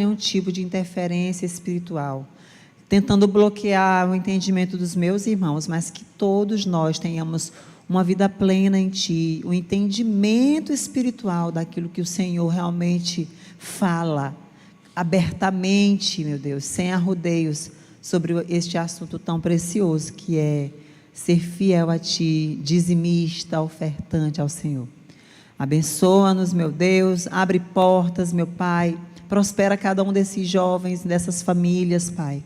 nenhum tipo de interferência espiritual, tentando bloquear o entendimento dos meus irmãos, mas que todos nós tenhamos uma vida plena em Ti, o entendimento espiritual daquilo que o Senhor realmente fala, abertamente, meu Deus, sem arrodeios, sobre este assunto tão precioso que é ser fiel a Ti, dizimista, ofertante ao Senhor. Abençoa-nos, meu Deus, abre portas, meu Pai, prospera cada um desses jovens, dessas famílias, Pai,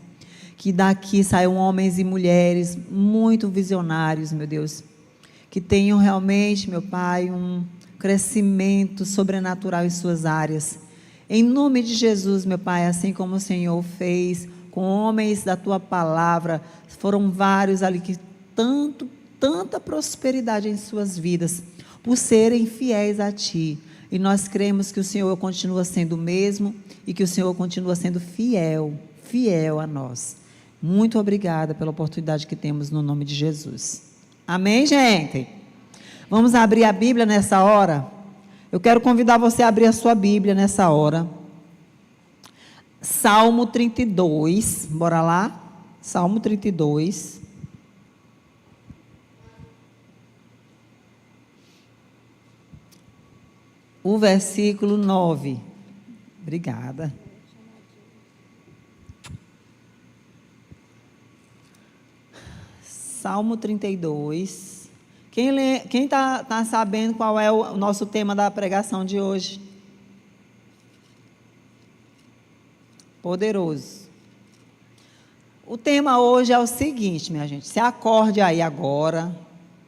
que daqui saiam homens e mulheres muito visionários, meu Deus, que tenham realmente, meu Pai, um crescimento sobrenatural em suas áreas. Em nome de Jesus, meu Pai, assim como o Senhor fez com homens da Tua palavra, foram vários ali que tanta prosperidade em suas vidas, por serem fiéis a Ti. E nós cremos que o Senhor continua sendo o mesmo e que o Senhor continua sendo fiel a nós. Muito obrigada pela oportunidade que temos no nome de Jesus. Amém, gente? Vamos abrir a Bíblia nessa hora? Eu quero convidar você a abrir a sua Bíblia nessa hora. Salmo 32, bora lá? Salmo 32. O versículo 9. Obrigada. Salmo 32. Quem está sabendo qual é o nosso tema da pregação de hoje? Poderoso. O tema hoje é o seguinte, minha gente. Se acorde aí agora.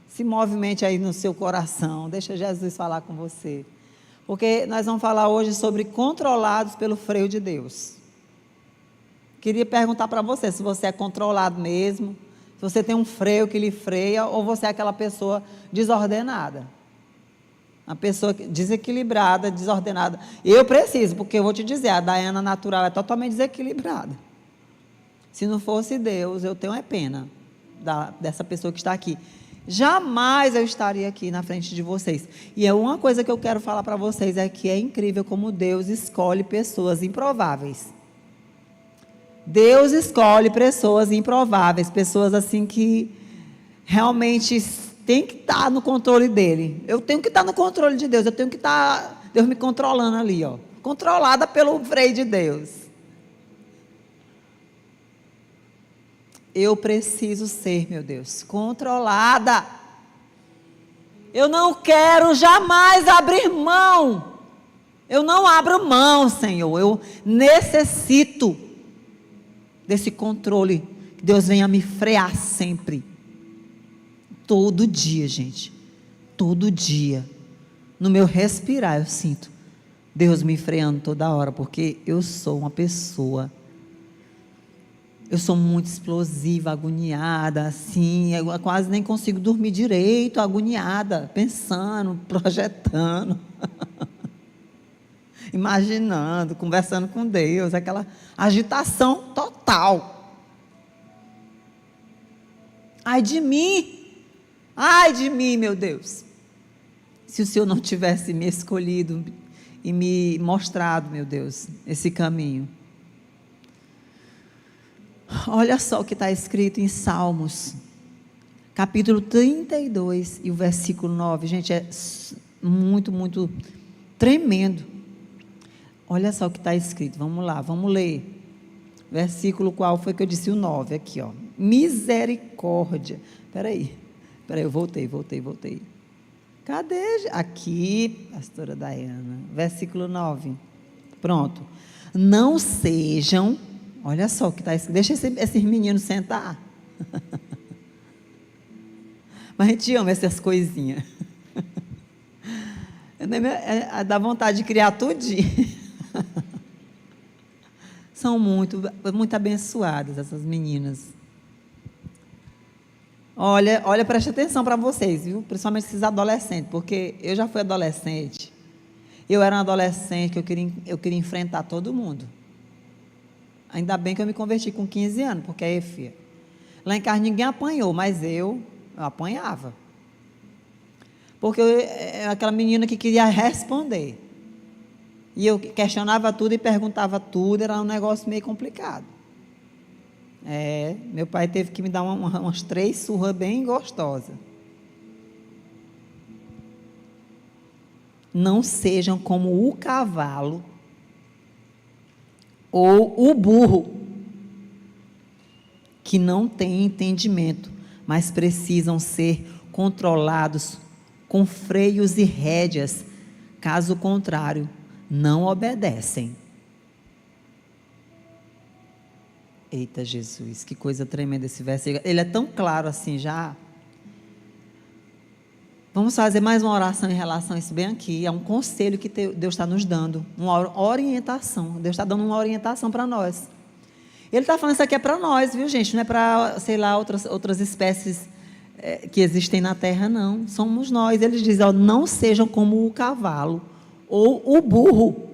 Se movimente aí no seu coração. Deixa Jesus falar com você. Porque nós vamos falar hoje sobre controlados pelo freio de Deus. Queria perguntar para você se você é controlado mesmo, se você tem um freio que lhe freia, ou você é aquela pessoa desordenada. Uma pessoa desequilibrada, desordenada. Eu preciso, porque eu vou te dizer, a Daiana natural é totalmente desequilibrada. Se não fosse Deus, eu tenho pena dessa pessoa que está aqui. Jamais eu estaria aqui na frente de vocês. E é uma coisa que eu quero falar para vocês, é que é incrível como Deus escolhe pessoas improváveis. Deus escolhe pessoas improváveis, pessoas assim que realmente tem que estar no controle dele. Eu tenho que estar no controle de Deus, eu tenho que estar, Deus me controlando ali, ó, controlada pelo freio de Deus. Eu preciso ser, meu Deus, controlada. Eu não quero jamais abrir mão. Eu não abro mão, Senhor. Eu necessito desse controle. Que Deus venha me frear sempre. Todo dia, gente. Todo dia. No meu respirar eu sinto Deus me freando toda hora. Porque eu sou uma pessoa... Eu sou muito explosiva, agoniada, assim, eu quase nem consigo dormir direito, agoniada, pensando, projetando, imaginando, conversando com Deus, aquela agitação total. Ai de mim, meu Deus, se o Senhor não tivesse me escolhido e me mostrado, meu Deus, esse caminho. Olha só o que está escrito em Salmos, capítulo 32 e o versículo 9, gente, é muito, muito tremendo. Olha só o que está escrito, vamos lá, vamos ler, versículo qual foi que eu disse, o 9, aqui ó, misericórdia, peraí, eu voltei, cadê? Aqui, pastora Daiana, versículo 9, pronto, não sejam... Olha só o que está escrito. Deixa esses meninos sentar. Mas a gente ama essas coisinhas. Dá vontade de criar tudinho. São muito abençoadas essas meninas. Olha, preste atenção para vocês, viu? Principalmente esses adolescentes, porque eu já fui adolescente. Eu era um adolescente que eu queria enfrentar todo mundo. Ainda bem que eu me converti com 15 anos, porque aí, filha, lá em casa ninguém apanhou, mas eu apanhava. Porque eu era aquela menina que queria responder. E eu questionava tudo e perguntava tudo, era um negócio meio complicado. Meu pai teve que me dar umas 3 surras bem gostosas. Não sejam como o cavalo ou o burro, que não têm entendimento, mas precisam ser controlados com freios e rédeas. Caso contrário, não obedecem. Eita Jesus, que coisa tremenda esse versículo. Ele é tão claro assim já. Vamos fazer mais uma oração em relação a isso bem aqui. É um conselho que Deus está nos dando, uma orientação. Deus está dando uma orientação para nós. Ele está falando isso aqui é para nós, viu, gente? Não é para, sei lá, outras espécies que existem na terra, não. Somos nós. Ele diz, ó, não sejam como o cavalo ou o burro,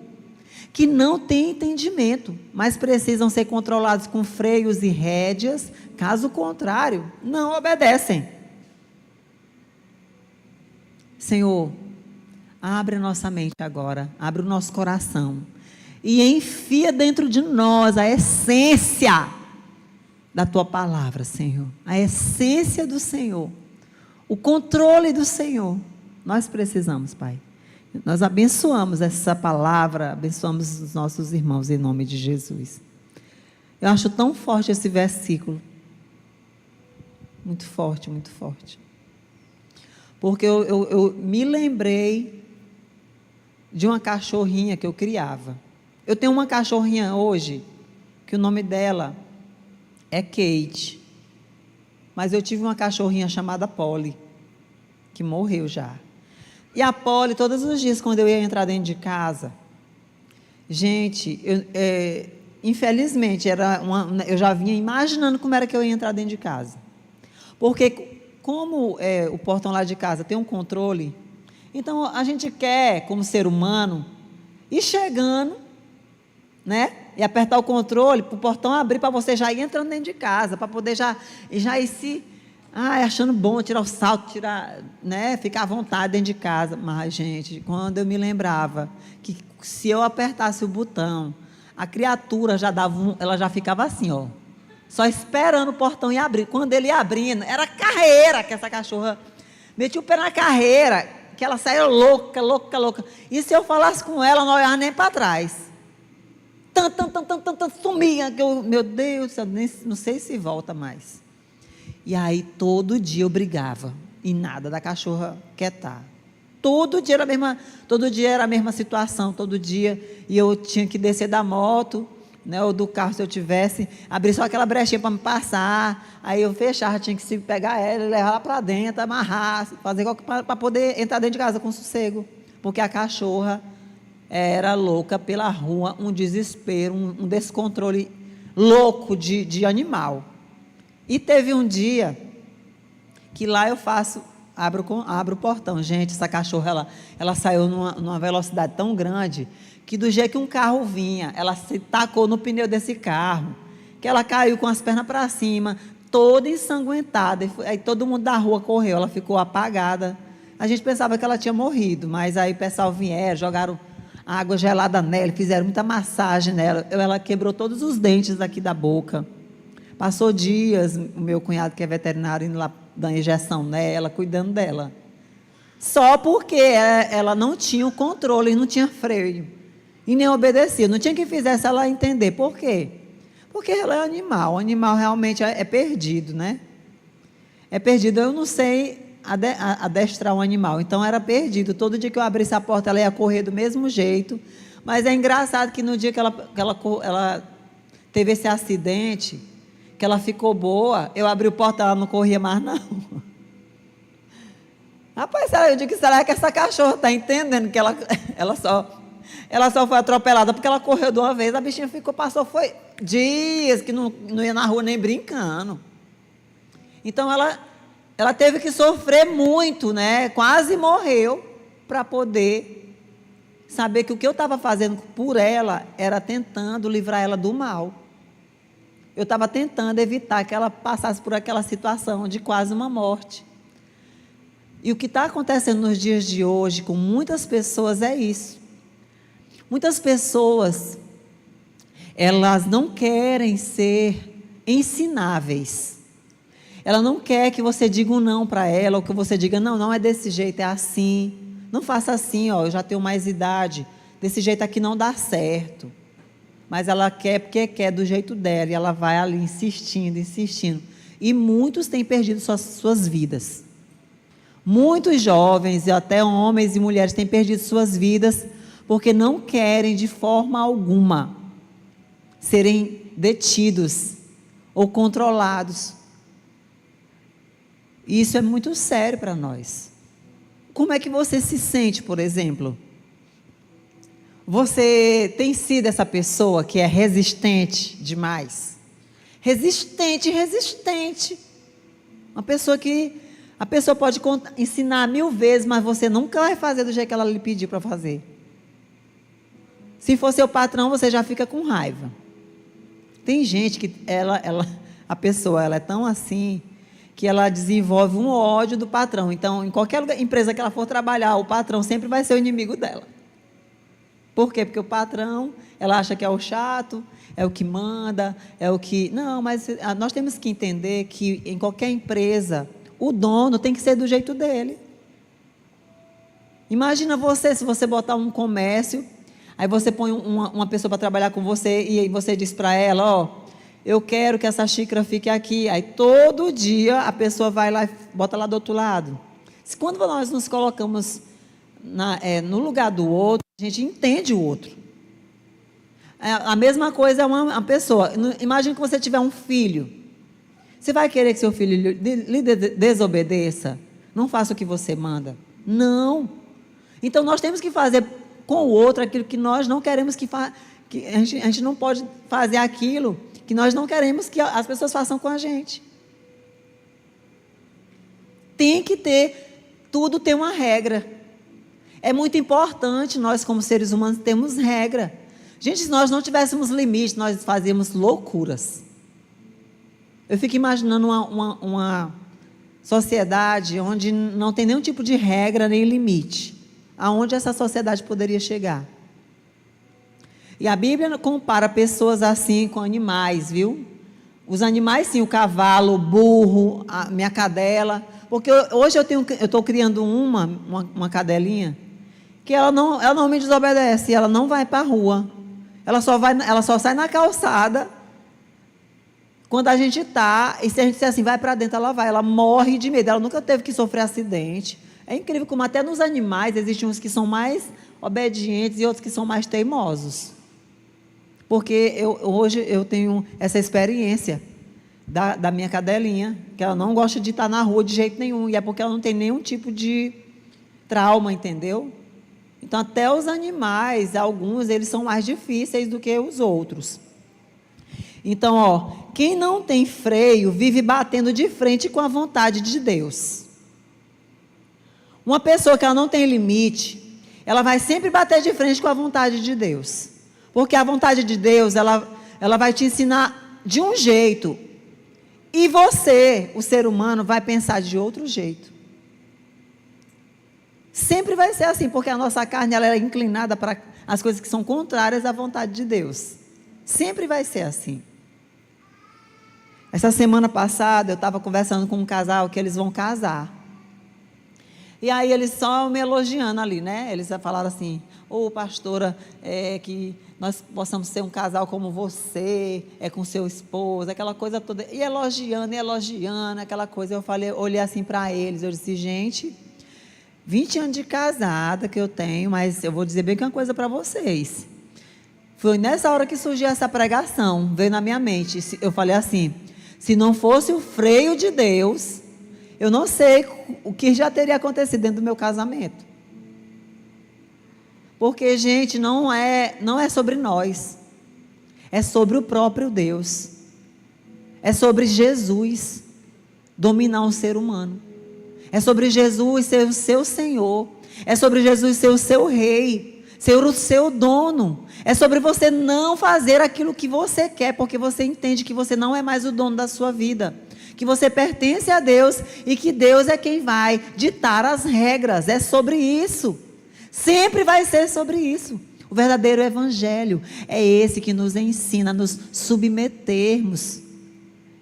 que não têm entendimento, mas precisam ser controlados com freios e rédeas. Caso contrário, não obedecem. Senhor, abre a nossa mente agora, abre o nosso coração e enfia dentro de nós a essência da Tua palavra, Senhor. A essência do Senhor, o controle do Senhor. Nós precisamos, Pai. Nós abençoamos essa palavra, abençoamos os nossos irmãos em nome de Jesus. Eu acho tão forte esse versículo. Muito forte, muito forte. Porque eu me lembrei de uma cachorrinha que eu criava. Eu tenho uma cachorrinha hoje, que o nome dela é Kate. Mas eu tive uma cachorrinha chamada Polly, que morreu já. E a Polly, todos os dias, quando eu ia entrar dentro de casa, gente, infelizmente, eu já vinha imaginando como era que eu ia entrar dentro de casa. Porque como o portão lá de casa tem um controle, então a gente quer, como ser humano, ir chegando, né? E apertar o controle para o portão abrir, para você já ir entrando dentro de casa, para poder já ir se achando bom, tirar o salto, né? Ficar à vontade dentro de casa. Mas, gente, quando eu me lembrava que se eu apertasse o botão, a criatura ela já ficava assim, ó. Só esperando o portão ir abrir. Quando ele ia abrindo, era carreira que essa cachorra metia o pé na carreira, que ela saía louca, louca, louca. E se eu falasse com ela, não olhava nem para trás. Sumia. Meu Deus, eu não sei se volta mais. E aí, todo dia eu brigava. E nada da cachorra quietar. Todo dia era a mesma situação, todo dia. E eu tinha que descer da moto, né, ou do carro, se eu tivesse, abrir só aquela brechinha para me passar, aí eu fechava, tinha que se pegar ela, levar ela para dentro, amarrar, fazer para poder entrar dentro de casa com sossego, porque a cachorra era louca pela rua, um desespero, um descontrole louco de animal. E teve um dia que lá eu abro o portão, gente, essa cachorra, ela saiu numa velocidade tão grande, que do jeito que um carro vinha, ela se tacou no pneu desse carro, que ela caiu com as pernas para cima, toda ensanguentada, aí todo mundo da rua correu, ela ficou apagada. A gente pensava que ela tinha morrido, mas aí o pessoal vieram, jogaram água gelada nela, fizeram muita massagem nela, ela quebrou todos os dentes aqui da boca. Passou dias, o meu cunhado, que é veterinário, indo lá dando injeção nela, cuidando dela. Só porque ela não tinha o controle, não tinha freio. E nem obedecia, não tinha que fizesse ela entender. Por quê? Porque ela é animal, o animal realmente é perdido, né? É perdido, eu não sei adestrar um animal, então era perdido. Todo dia que eu abrisse a porta, ela ia correr do mesmo jeito. Mas é engraçado que no dia que ela teve esse acidente, que ela ficou boa, eu abri o portão, ela não corria mais, não. Rapaz, eu digo, será que essa cachorra está entendendo que ela só foi atropelada porque ela correu de uma vez, a bichinha foi dias que não ia na rua nem brincando. Então ela teve que sofrer muito, né? Quase morreu para poder saber que o que eu estava fazendo por ela era tentando livrar ela do mal. Eu estava tentando evitar que ela passasse por aquela situação de quase uma morte. E o que está acontecendo nos dias de hoje com muitas pessoas é isso. Muitas pessoas, elas não querem ser ensináveis. Ela não quer que você diga um não para ela, ou que você diga, não, não é desse jeito, é assim. Não faça assim, ó, eu já tenho mais idade, desse jeito aqui não dá certo. Mas ela quer porque quer do jeito dela, e ela vai ali insistindo, insistindo. E muitos têm perdido suas vidas. Muitos jovens, e até homens e mulheres, têm perdido suas vidas, porque não querem de forma alguma serem detidos ou controlados. Isso é muito sério para nós. Como é que você se sente, por exemplo? Você tem sido essa pessoa que é resistente demais? Resistente. Uma pessoa que a pessoa pode ensinar 1000 vezes, mas você nunca vai fazer do jeito que ela lhe pediu para fazer. Se for seu patrão, você já fica com raiva. Tem gente que a pessoa ela é tão assim que ela desenvolve um ódio do patrão. Então, em qualquer empresa que ela for trabalhar, o patrão sempre vai ser o inimigo dela. Por quê? Porque o patrão, ela acha que é o chato, é o que manda, é o que... Não, mas nós temos que entender que em qualquer empresa, o dono tem que ser do jeito dele. Imagina você, se você botar um comércio, aí você põe uma pessoa para trabalhar com você e aí você diz para ela, ó, eu quero que essa xícara fique aqui. Aí todo dia a pessoa vai lá e bota lá do outro lado. Quando nós nos colocamos no lugar do outro, a gente entende o outro. A mesma coisa é uma pessoa. Imagine que você tiver um filho. Você vai querer que seu filho lhe desobedeça? Não faça o que você manda. Não. Então nós temos que fazer com o outro aquilo que nós não queremos que a gente não pode fazer aquilo que nós não queremos que as pessoas façam com a gente. Tem que ter, tudo tem uma regra. É muito importante, nós como seres humanos temos regra. Gente, se nós não tivéssemos limite, nós fazíamos loucuras. Eu fico imaginando uma sociedade onde não tem nenhum tipo de regra nem limite. Aonde essa sociedade poderia chegar? E a Bíblia compara pessoas assim com animais, viu? Os animais sim, o cavalo, o burro, a minha cadela. Porque hoje eu estou criando uma cadelinha, que ela não me desobedece, ela não vai para a rua. Ela só sai na calçada quando a gente está, e se a gente disser assim, vai para dentro, ela vai, ela morre de medo, ela nunca teve que sofrer acidente. É incrível como até nos animais existem uns que são mais obedientes e outros que são mais teimosos. Porque hoje eu tenho essa experiência da minha cadelinha, que ela não gosta de estar na rua de jeito nenhum, e é porque ela não tem nenhum tipo de trauma, entendeu? Então, até os animais, alguns, eles são mais difíceis do que os outros. Então, ó, quem não tem freio, vive batendo de frente com a vontade de Deus. Uma pessoa que ela não tem limite, ela vai sempre bater de frente com a vontade de Deus. Porque a vontade de Deus, ela vai te ensinar de um jeito. E você, o ser humano, vai pensar de outro jeito. Sempre vai ser assim, porque a nossa carne ela é inclinada para as coisas que são contrárias à vontade de Deus. Sempre vai ser assim. Essa semana passada, eu estava conversando com um casal que eles vão casar. E aí eles só me elogiando ali, né? Eles falaram assim, pastora, que nós possamos ser um casal como você, com seu esposo, aquela coisa toda. E elogiando, aquela coisa. Eu olhei assim para eles, eu disse, gente, 20 anos de casada que eu tenho, mas eu vou dizer bem que uma coisa para vocês. Foi nessa hora que surgiu essa pregação, veio na minha mente. Eu falei assim, se não fosse o freio de Deus, eu não sei o que já teria acontecido dentro do meu casamento. Porque, gente, não é sobre nós. É sobre o próprio Deus. É sobre Jesus dominar o ser humano. É sobre Jesus ser o seu Senhor. É sobre Jesus ser o seu rei. Ser o seu dono. É sobre você não fazer aquilo que você quer, porque você entende que você não é mais o dono da sua vida. Que você pertence a Deus e que Deus é quem vai ditar as regras. É sobre isso. Sempre vai ser sobre isso. O verdadeiro evangelho é esse que nos ensina a nos submetermos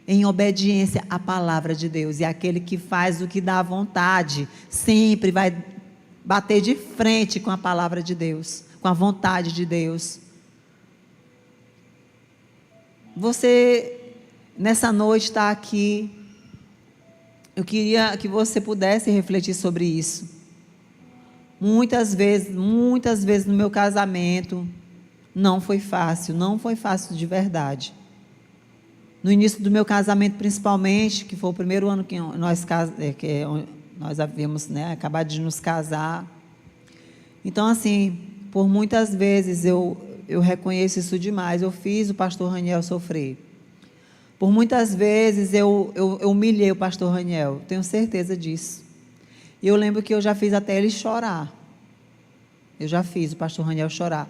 em obediência à palavra de Deus. E aquele que faz o que dá vontade, sempre vai bater de frente com a palavra de Deus, com a vontade de Deus. Você, nessa noite, está aqui. Eu queria que você pudesse refletir sobre isso. Muitas vezes no meu casamento, não foi fácil de verdade. No início do meu casamento, principalmente, que foi o primeiro ano que nós havíamos, acabado de nos casar. Então, assim, por muitas vezes eu reconheço isso demais. Eu fiz o pastor Raniel sofrer. Por muitas vezes eu humilhei o pastor Raniel, tenho certeza disso. E eu lembro que eu já fiz até ele chorar. Eu já fiz o pastor Raniel chorar.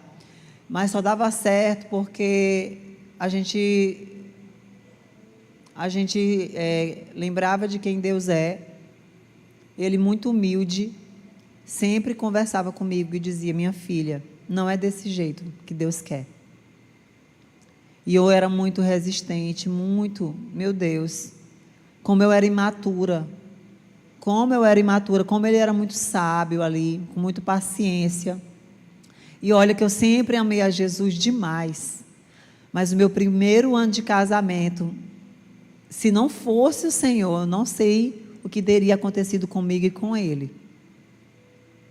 Mas só dava certo porque a gente lembrava de quem Deus é. Ele, muito humilde, sempre conversava comigo e dizia: minha filha, não é desse jeito que Deus quer. E eu era muito resistente, meu Deus, como eu era imatura, como ele era muito sábio ali, com muita paciência. E olha que eu sempre amei a Jesus demais, mas o meu primeiro ano de casamento, se não fosse o Senhor, eu não sei o que teria acontecido comigo e com ele.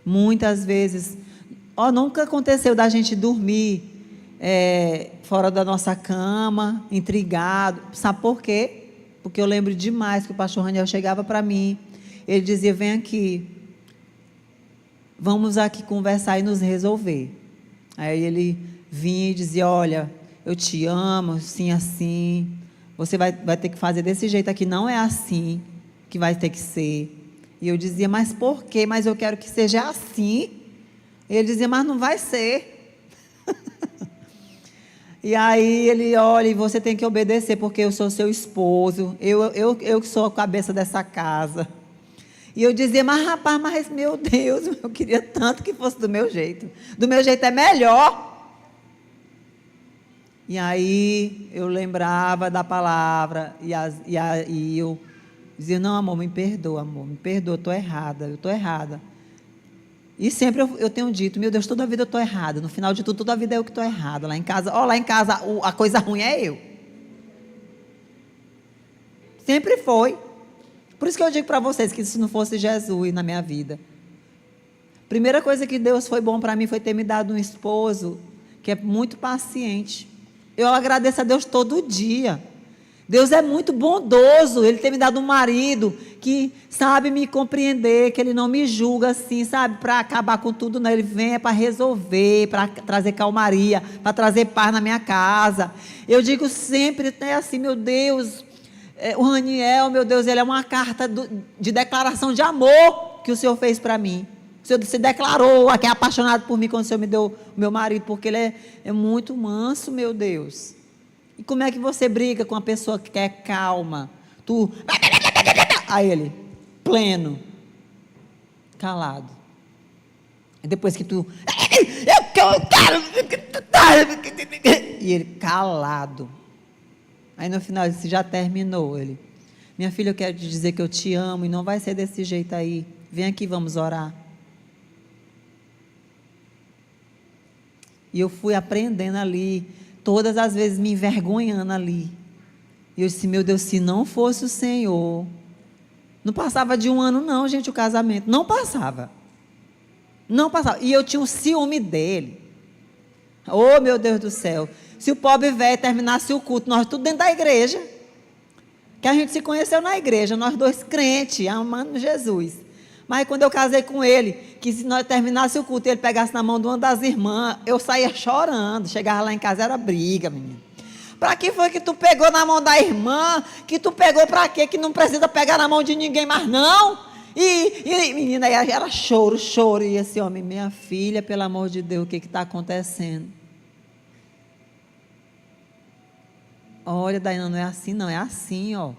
Muitas vezes, nunca aconteceu da gente dormir fora da nossa cama, intrigado. Sabe por quê? Porque eu lembro demais que o pastor Raniel chegava para mim, ele dizia: vem aqui, vamos aqui conversar e nos resolver. Aí ele vinha e dizia: olha, eu te amo, assim, assim, você vai ter que fazer desse jeito aqui, não é assim que vai ter que ser. E eu dizia: mas por quê? Mas eu quero que seja assim. E ele dizia: mas não vai ser. E aí ele: olha, e você tem que obedecer, porque eu sou seu esposo, eu que sou a cabeça dessa casa. E eu dizia: mas rapaz, mas meu Deus, eu queria tanto que fosse do meu jeito. Do meu jeito é melhor. E aí eu lembrava da palavra, e eu dizia: não, amor, me perdoa, eu estou errada. E sempre eu tenho dito: meu Deus, toda a vida eu estou errada. No final de tudo, toda a vida é eu que estou errada. Lá em casa, a coisa ruim é eu. Sempre foi. Por isso que eu digo para vocês que se não fosse Jesus na minha vida. Primeira coisa que Deus foi bom para mim foi ter me dado um esposo que é muito paciente. Eu agradeço a Deus todo dia. Deus é muito bondoso, Ele tem me dado um marido que sabe me compreender, que Ele não me julga assim, sabe, para acabar com tudo, não. Ele vem para resolver, para trazer calmaria, para trazer paz na minha casa. Eu digo sempre, assim, meu Deus, o Raniel, meu Deus, ele é uma carta de declaração de amor que o Senhor fez para mim. O Senhor se declarou, que é apaixonado por mim quando o Senhor me deu o meu marido, porque ele é muito manso, meu Deus. E como é que você briga com uma pessoa que quer calma? Aí ele, pleno, calado. E depois que tu... eu quero... E ele, calado. Aí no final ele disse: já terminou. Ele: minha filha, eu quero te dizer que eu te amo e não vai ser desse jeito aí. Vem aqui, vamos orar. E eu fui aprendendo ali, todas as vezes me envergonhando ali. E eu disse: meu Deus, se não fosse o Senhor... Não passava de um ano não, gente, o casamento. Não passava. E eu tinha um ciúme dele. Oh, meu Deus do céu. Se o pobre velho terminasse o culto, nós tudo dentro da igreja. Que a gente se conheceu na igreja, nós dois crentes, amando Jesus. Mas quando eu casei com ele, que se nós terminasse o culto e ele pegasse na mão de uma das irmãs, eu saía chorando. Chegava lá em casa, era briga, menina. Para que foi que tu pegou na mão da irmã? Que tu pegou para quê? Que não precisa pegar na mão de ninguém mais não? E menina, era choro. E esse homem: minha filha, pelo amor de Deus, o que está acontecendo? Olha, Daina, não é assim não, é assim, ó.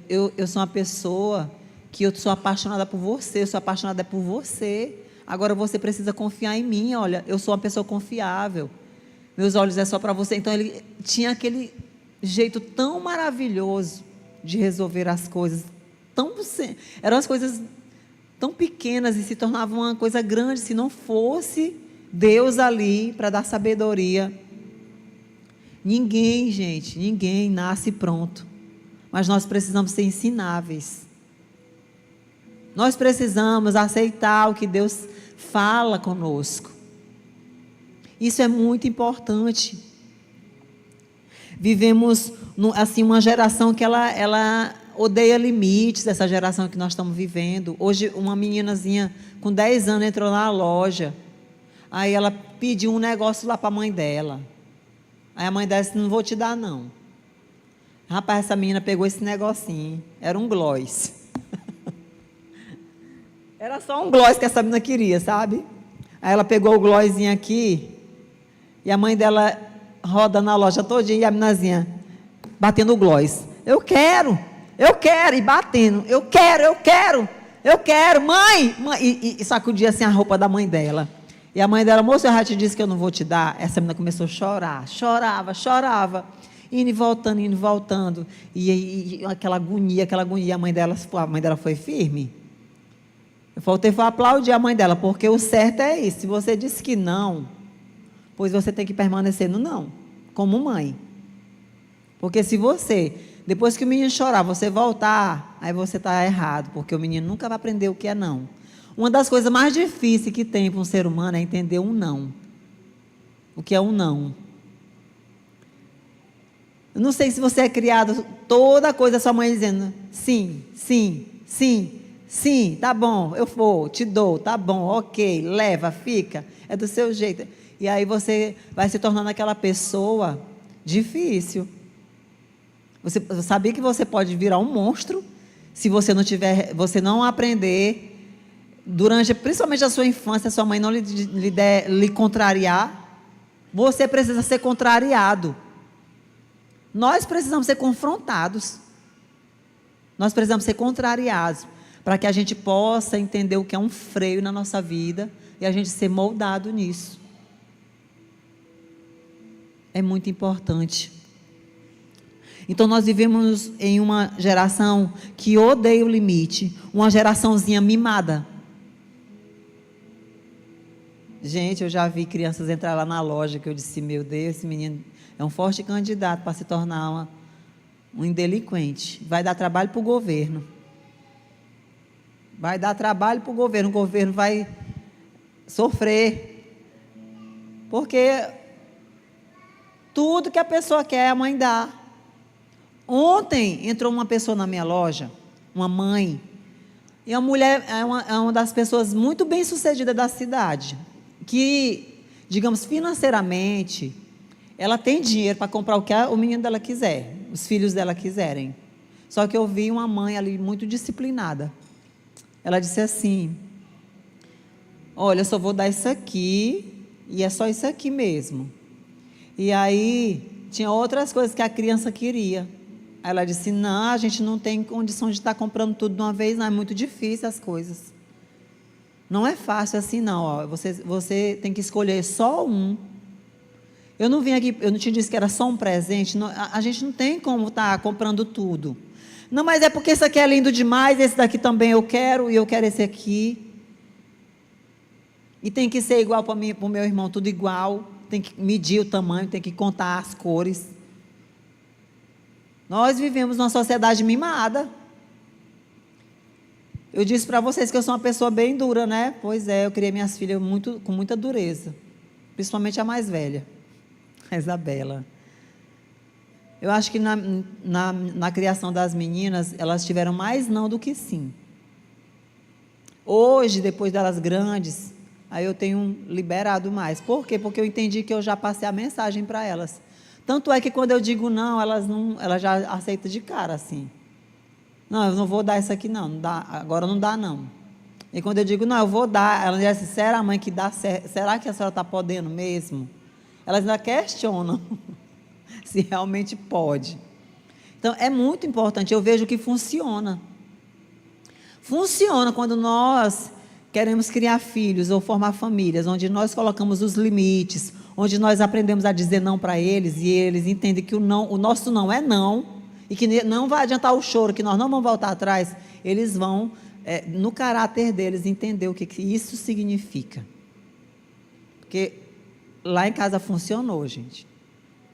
Eu sou uma pessoa que eu sou apaixonada por você, eu sou apaixonada por você. Agora você precisa confiar em mim. Olha, eu sou uma pessoa confiável. Meus olhos é só para você. Então ele tinha aquele jeito tão maravilhoso de resolver as coisas. Eram as coisas tão pequenas e se tornavam uma coisa grande se não fosse Deus ali para dar sabedoria. Ninguém, gente, ninguém nasce pronto. Mas nós precisamos ser ensináveis. Nós precisamos aceitar o que Deus fala conosco. Isso é muito importante. Vivemos assim uma geração que ela odeia limites, essa geração que nós estamos vivendo. Hoje uma meninazinha com 10 anos entrou na loja. Aí ela pediu um negócio lá para a mãe dela. Aí a mãe dela disse, não vou te dar não. Rapaz, essa menina pegou esse negocinho. Era um gloss. Era só um gloss que essa menina queria, sabe? Aí ela pegou o glossinho aqui. E a mãe dela roda na loja todinha. E a meninazinha batendo o gloss. Eu quero. E batendo. Eu quero. Mãe. E sacudia assim a roupa da mãe dela. E a mãe dela, moça, eu já te disse que eu não vou te dar. Essa menina começou a chorar. Chorava. Indo e voltando. E aquela agonia. A mãe dela foi firme. Eu faltei foi aplaudir a mãe dela, porque o certo é isso. Se você disse que não, pois você tem que permanecer no não, como mãe. Porque se você, depois que o menino chorar, você voltar, aí você está errado, porque o menino nunca vai aprender o que é não. Uma das coisas mais difíceis que tem para um ser humano é entender um não. O que é um não? Eu não sei se você é criado toda coisa, sua mãe dizendo sim, tá bom, eu vou, te dou, tá bom, ok, leva, fica, é do seu jeito. E aí você vai se tornando aquela pessoa difícil. Você sabia que você pode virar um monstro se você não aprender principalmente a sua infância, sua mãe não lhe contrariar. Você precisa ser contrariado. Nós precisamos ser confrontados. Nós precisamos ser contrariados para que a gente possa entender o que é um freio na nossa vida e a gente ser moldado nisso. É muito importante. Então nós vivemos em uma geração que odeia o limite, uma geraçãozinha mimada. Gente, eu já vi crianças entrar lá na loja que eu disse, meu Deus, esse menino é um forte candidato para se tornar um delinquente. Vai dar trabalho para o governo. O governo vai sofrer. Porque tudo que a pessoa quer, a mãe dá. Ontem entrou uma pessoa na minha loja, uma mãe, e a mulher é uma das pessoas muito bem-sucedidas da cidade, que, digamos, financeiramente, ela tem dinheiro para comprar o que o menino dela quiser, os filhos dela quiserem. Só que eu vi uma mãe ali muito disciplinada. Ela disse assim, olha, eu só vou dar isso aqui, e é só isso aqui mesmo. E aí, tinha outras coisas que a criança queria. Aí ela disse, não, a gente não tem condição de estar comprando tudo de uma vez, não, é muito difícil as coisas. Não é fácil assim não, ó. Você tem que escolher só um. Eu não vim aqui, eu não te disse que era só um presente, não, a gente não tem como estar comprando tudo. Não, mas é porque esse aqui é lindo demais, esse daqui também eu quero, e eu quero esse aqui. E tem que ser igual para o meu irmão, tudo igual, tem que medir o tamanho, tem que contar as cores. Nós vivemos numa sociedade mimada. Eu disse para vocês que eu sou uma pessoa bem dura, né? Pois é, eu criei minhas filhas com muita dureza. Principalmente a mais velha, a Isabela. Eu acho que na criação das meninas, elas tiveram mais não do que sim. Hoje, depois delas grandes, aí eu tenho liberado mais. Por quê? Porque eu entendi que eu já passei a mensagem para elas. Tanto é que quando eu digo não, elas já aceitam de cara, assim. Não, eu não vou dar isso aqui não dá, agora não dá não. E quando eu digo, não, eu vou dar, ela diz assim, será, mãe, que dá certo? Será que a senhora está podendo mesmo? Elas ainda questionam se realmente pode. Então, é muito importante, eu vejo que funciona. Funciona quando nós queremos criar filhos ou formar famílias, onde nós colocamos os limites, onde nós aprendemos a dizer não para eles, e eles entendem que o nosso não é não, e que não vai adiantar o choro, que nós não vamos voltar atrás, eles vão, no caráter deles, entender o que isso significa. Porque lá em casa funcionou, gente.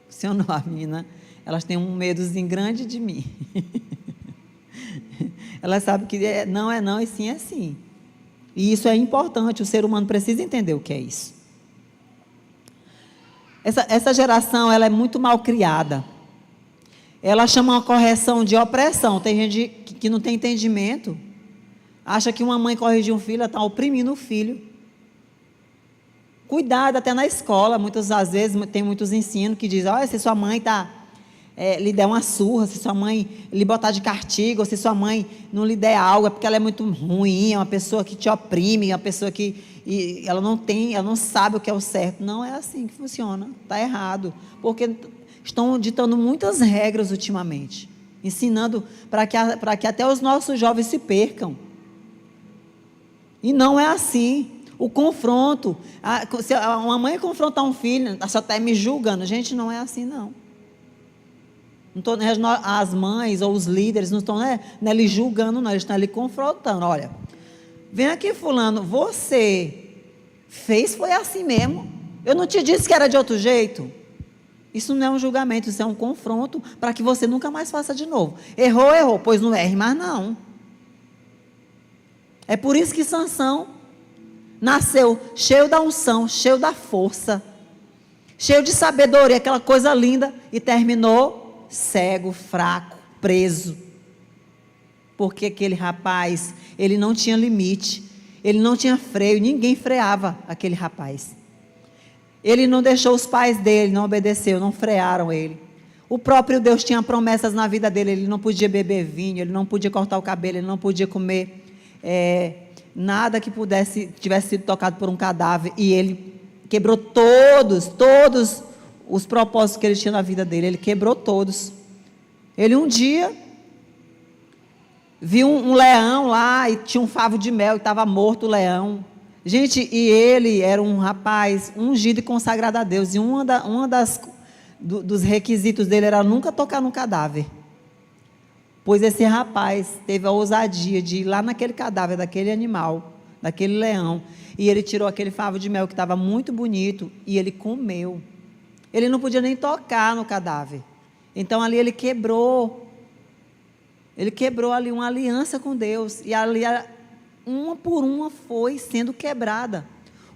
Funcionou. A menina, elas têm um medozinho grande de mim. Elas sabem que não é não e sim é sim. E isso é importante, o ser humano precisa entender o que é isso. Essa geração, ela é muito mal criada. Ela chama uma correção de opressão. Tem gente que não tem entendimento, acha que uma mãe corrigir um filho, ela está oprimindo o filho. Cuidado, até na escola, muitas das vezes tem muitos ensinos que dizem, olha, se sua mãe lhe der uma surra, se sua mãe lhe botar de castigo, ou se sua mãe não lhe der algo, é porque ela é muito ruim, é uma pessoa que te oprime, é uma pessoa que ela não sabe o que é o certo. Não é assim que funciona, está errado, porque estão ditando muitas regras ultimamente, ensinando para que até os nossos jovens se percam. E não é assim. O confronto, se uma mãe confrontar um filho, só está me julgando. Gente, não é assim, não. As mães ou os líderes não estão lhe julgando, não. Eles estão lhe confrontando. Olha, vem aqui fulano, você fez, foi assim mesmo. Eu não te disse que era de outro jeito. Isso não é um julgamento, isso é um confronto para que você nunca mais faça de novo. Errou, pois não erre mais não. É por isso que Sansão nasceu cheio da unção, cheio da força, cheio de sabedoria, aquela coisa linda, e terminou cego, fraco, preso. Porque aquele rapaz, ele não tinha limite, ele não tinha freio, ninguém freava aquele rapaz. Ele não deixou os pais dele, não obedeceu, não frearam ele. O próprio Deus tinha promessas na vida dele, ele não podia beber vinho, ele não podia cortar o cabelo, ele não podia comer nada que tivesse sido tocado por um cadáver, e ele quebrou todos os propósitos que ele tinha na vida dele, ele quebrou todos. Ele um dia viu um leão lá, e tinha um favo de mel, e estava morto o leão. Gente, e ele era um rapaz ungido e consagrado a Deus, e dos requisitos dele era nunca tocar no cadáver. Pois esse rapaz teve a ousadia de ir lá naquele cadáver daquele animal, daquele leão, e ele tirou aquele favo de mel que estava muito bonito, e ele comeu. Ele não podia nem tocar no cadáver. Então ali ele quebrou ali uma aliança com Deus, e ali uma por uma foi sendo quebrada.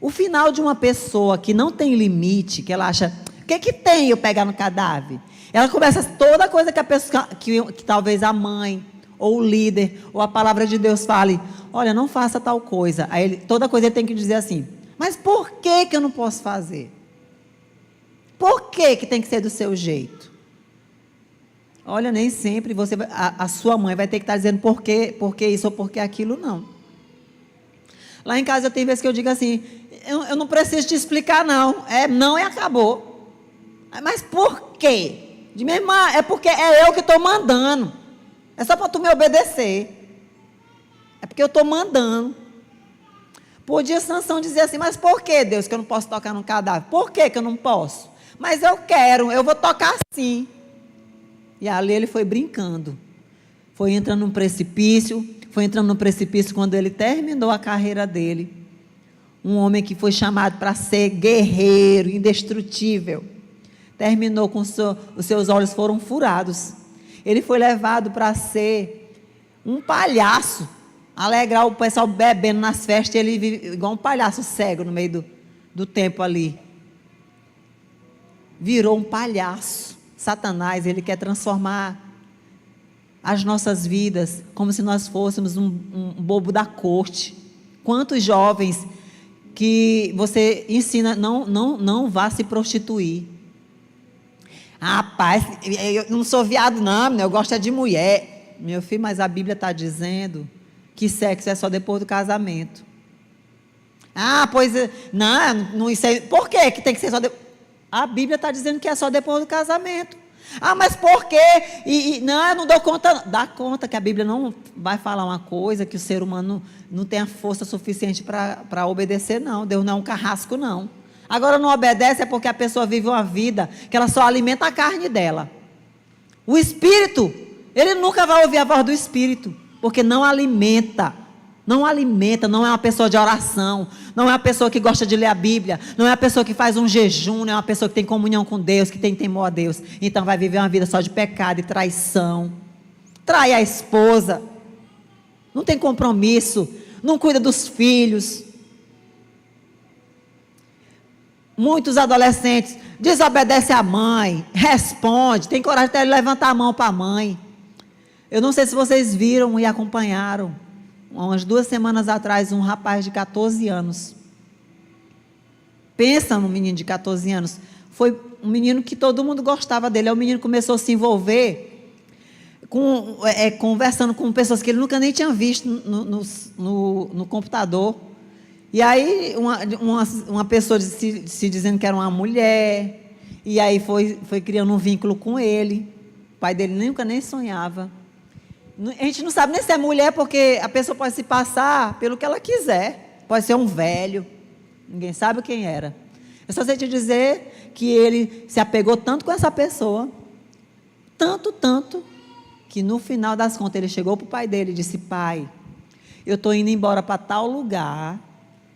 O final de uma pessoa que não tem limite, que ela acha, o que tem eu pegar no cadáver? Ela começa toda coisa que a pessoa, que talvez a mãe, ou o líder, ou a palavra de Deus fale, olha, não faça tal coisa. Aí toda coisa ele tem que dizer assim, mas por que eu não posso fazer? Por que tem que ser do seu jeito? Olha, nem sempre a sua mãe vai ter que estar dizendo por que isso ou por que aquilo, não. Lá em casa tem vezes que eu digo assim, eu não preciso te explicar não, não e acabou. Mas por quê? De minha irmã, é porque é eu que estou mandando. É só para tu me obedecer. É porque eu estou mandando. Podia Sansão dizer assim, mas por que, Deus, que eu não posso tocar no cadáver? Por que eu não posso? Mas eu quero, eu vou tocar sim. E ali ele foi brincando. Foi entrando num precipício. Foi entrando no precipício quando ele terminou a carreira dele. Um homem que foi chamado para ser guerreiro, indestrutível. Terminou com os seus olhos foram furados. Ele foi levado para ser um palhaço, alegrar o pessoal bebendo nas festas, ele vive igual um palhaço cego no meio do tempo ali. Virou um palhaço. Satanás, ele quer transformar as nossas vidas como se nós fôssemos um bobo da corte. Quantos jovens que você ensina, não vá se prostituir. Rapaz, eu não sou viado não, eu gosto de mulher. Meu filho, mas a Bíblia está dizendo que sexo é só depois do casamento. Pois, não isso é, por que tem que ser só depois? A Bíblia está dizendo que é só depois do casamento. Ah, mas por quê? Não, eu não dou conta. Dá conta que a Bíblia não vai falar uma coisa que o ser humano não tem a força suficiente para obedecer, não. Deus não é um carrasco, não. Agora não obedece é porque a pessoa vive uma vida que ela só alimenta a carne dela. O Espírito, ele nunca vai ouvir a voz do Espírito, porque não alimenta. Não alimenta, não é uma pessoa de oração, não é uma pessoa que gosta de ler a Bíblia, não é uma pessoa que faz um jejum, não é uma pessoa que tem comunhão com Deus, que tem temor a Deus. Então vai viver uma vida só de pecado e traição. Trai a esposa, não tem compromisso, não cuida dos filhos. Muitos adolescentes desobedecem à mãe, responde, tem coragem de levantar a mão para a mãe. Eu não sei se vocês viram e acompanharam. Umas 2 semanas atrás, um rapaz de 14 anos. Pensa num menino de 14 anos. Foi um menino que todo mundo gostava dele. Aí o menino começou a se envolver, conversando com pessoas que ele nunca nem tinha visto no computador. E aí, uma pessoa se dizendo que era uma mulher. E aí foi criando um vínculo com ele. O pai dele nunca nem sonhava. A gente não sabe nem se é mulher, porque a pessoa pode se passar pelo que ela quiser. Pode ser um velho. Ninguém sabe quem era. Eu só sei te dizer que ele se apegou tanto com essa pessoa, tanto, que no final das contas ele chegou para o pai dele e disse: pai, eu estou indo embora para tal lugar,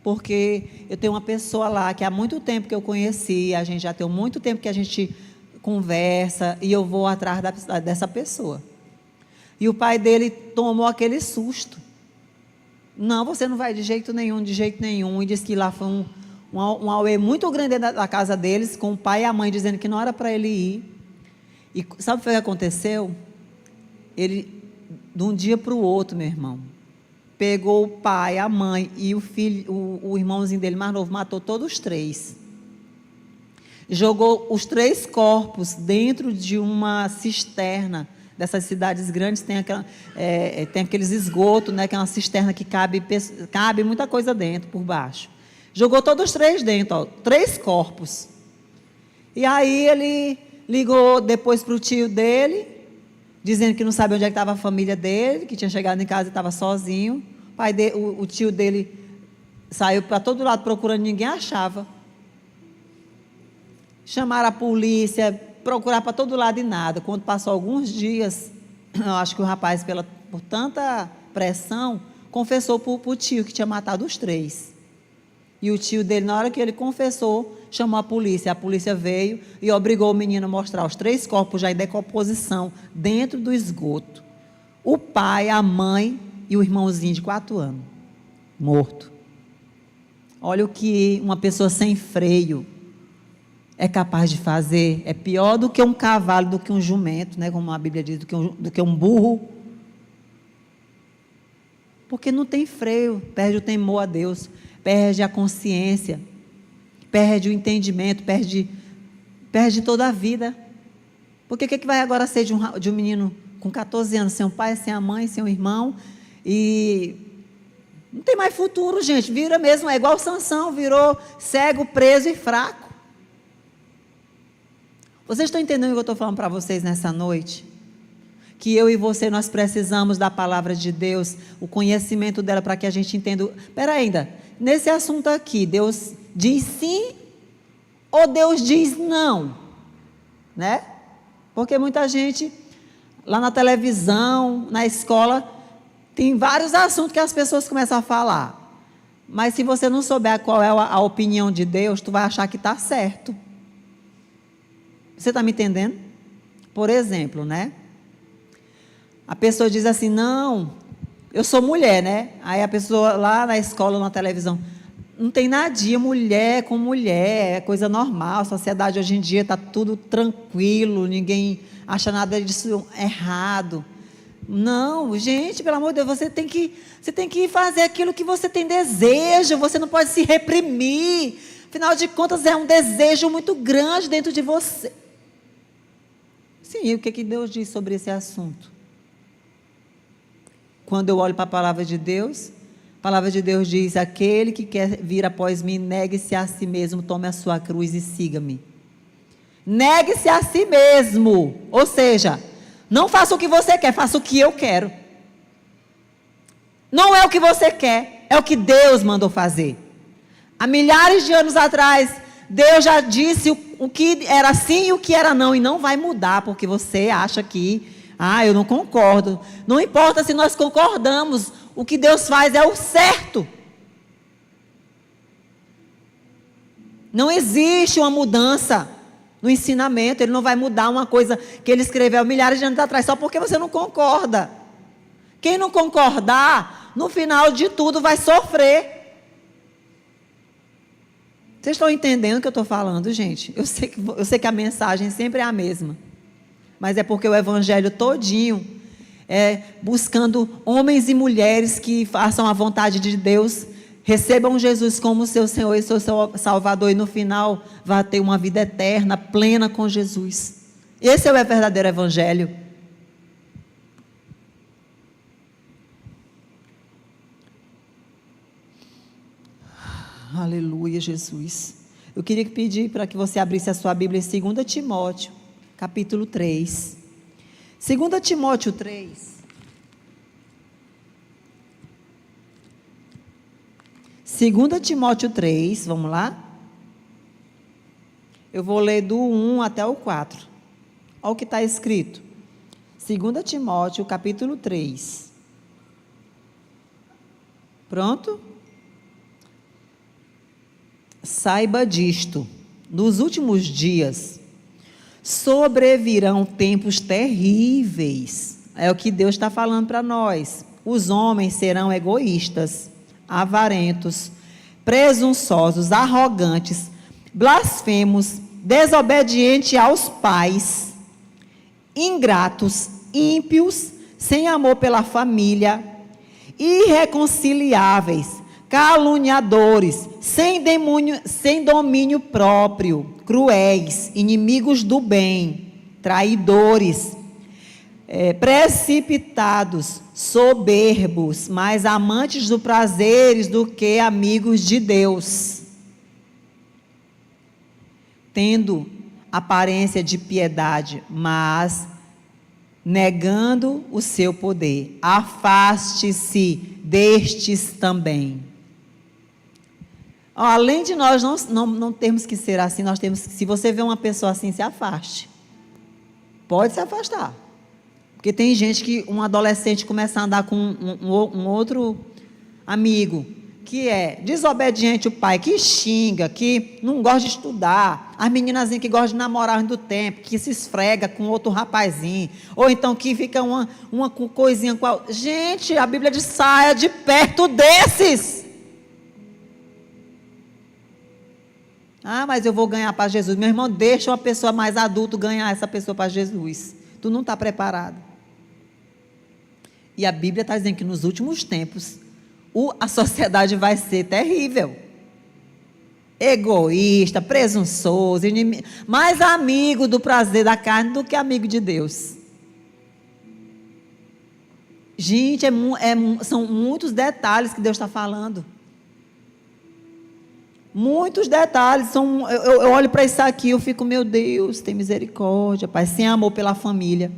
porque eu tenho uma pessoa lá que há muito tempo que eu conheci, a gente já tem muito tempo que a gente conversa, e eu vou atrás dessa pessoa. E o pai dele tomou aquele susto. Não, você não vai de jeito nenhum. E disse que lá foi um auê muito grande da casa deles, com o pai e a mãe dizendo que não era para ele ir. E sabe o que aconteceu? Ele, de um dia para o outro, meu irmão, pegou o pai, a mãe e o filho, o irmãozinho dele mais novo, matou todos os 3. Jogou os 3 corpos dentro de uma cisterna. Dessas cidades grandes tem aqueles esgotos, né, que é uma cisterna que cabe muita coisa dentro, por baixo. Jogou todos os 3 dentro, 3 corpos. E aí ele ligou depois para o tio dele, dizendo que não sabia onde é que estava a família dele, que tinha chegado em casa e estava sozinho. O tio dele saiu para todo lado procurando, ninguém achava. Chamaram a polícia, procurar para todo lado e nada. Quando passou alguns dias, eu acho que o rapaz, por tanta pressão, confessou para o tio que tinha matado os 3. E o tio dele, na hora que ele confessou, chamou a polícia. A polícia veio e obrigou o menino a mostrar os 3 corpos já em decomposição dentro do esgoto. O pai, a mãe e o irmãozinho de 4 anos, morto. Olha o que uma pessoa sem freio é capaz de fazer. É pior do que um cavalo, do que um jumento, né, como a Bíblia diz, do que um burro. Porque não tem freio, perde o temor a Deus, perde a consciência, perde o entendimento, perde toda a vida. Porque o que vai agora ser de um menino com 14 anos, sem um pai, sem a mãe, sem um irmão, e não tem mais futuro, gente. Vira mesmo, é igual Sansão, virou cego, preso e fraco. Vocês estão entendendo o que eu estou falando para vocês nessa noite? Que eu e você, nós precisamos da palavra de Deus, o conhecimento dela, para que a gente entenda. Espera ainda, nesse assunto aqui, Deus diz sim ou Deus diz não? Né? Porque muita gente, lá na televisão, na escola, tem vários assuntos que as pessoas começam a falar. Mas se você não souber qual é a opinião de Deus, tu vai achar que está certo. Você está me entendendo? Por exemplo, né? A pessoa diz assim: não, eu sou mulher, né? Aí a pessoa lá na escola, na televisão, não tem nadinha, mulher com mulher, é coisa normal, a sociedade hoje em dia está tudo tranquilo, ninguém acha nada disso errado. Não, gente, pelo amor de Deus, você tem que fazer aquilo que você tem desejo, você não pode se reprimir, afinal de contas é um desejo muito grande dentro de você. Sim, e o que Deus diz sobre esse assunto? Quando eu olho para a palavra de Deus, a palavra de Deus diz: aquele que quer vir após mim, negue-se a si mesmo, tome a sua cruz e siga-me. Negue-se a si mesmo. Ou seja, não faça o que você quer, faça o que eu quero. Não é o que você quer, é o que Deus mandou fazer. Há milhares de anos atrás, Deus já disse o que era sim e o que era não, e não vai mudar, porque você acha que, eu não concordo. Não importa se nós concordamos, o que Deus faz é o certo. Não existe uma mudança no ensinamento, Ele não vai mudar uma coisa que Ele escreveu milhares de anos atrás, só porque você não concorda. Quem não concordar, no final de tudo vai sofrer. Vocês estão entendendo o que eu estou falando, gente? Eu sei que a mensagem sempre é a mesma. Mas é porque o evangelho todinho é buscando homens e mulheres que façam a vontade de Deus, recebam Jesus como seu Senhor e seu Salvador, e no final vá ter uma vida eterna, plena com Jesus. Esse é o verdadeiro evangelho. Aleluia, Jesus. Eu queria pedir para que você abrisse a sua Bíblia em 2 Timóteo, capítulo 3. 2 Timóteo 3. 2 Timóteo 3, vamos lá? Eu vou ler do 1 até o 4. Olha o que está escrito. 2 Timóteo, capítulo 3. Pronto? Saiba disto, nos últimos dias sobrevirão tempos terríveis. É o que Deus está falando para nós. Os homens serão egoístas, avarentos, presunçosos, arrogantes, blasfemos, desobedientes aos pais, ingratos, ímpios, sem amor pela família, irreconciliáveis, caluniadores, sem domínio próprio, cruéis, inimigos do bem, traidores, precipitados, soberbos, mais amantes dos prazeres do que amigos de Deus, tendo aparência de piedade, mas negando o seu poder. Afaste-se destes também. Além de nós não termos que ser assim, nós temos que, se você vê uma pessoa assim, se afaste. Pode se afastar. Porque tem gente que, um adolescente começa a andar com um outro amigo, que é desobediente o pai, que xinga, que não gosta de estudar, as meninazinhas que gostam de namorar do tempo, que se esfrega com outro rapazinho, ou então que fica uma coisinha com a... Gente, a Bíblia diz, saia de perto desses. Mas eu vou ganhar para Jesus. Meu irmão, deixa uma pessoa mais adulta ganhar essa pessoa para Jesus. Tu não está preparado. E a Bíblia está dizendo que nos últimos tempos, a sociedade vai ser terrível. Egoísta, presunçoso, mais amigo do prazer da carne do que amigo de Deus. Gente, são muitos detalhes que Deus está falando. Muitos detalhes. Eu olho para isso aqui, eu fico, meu Deus, tem misericórdia, Pai, sem amor pela família.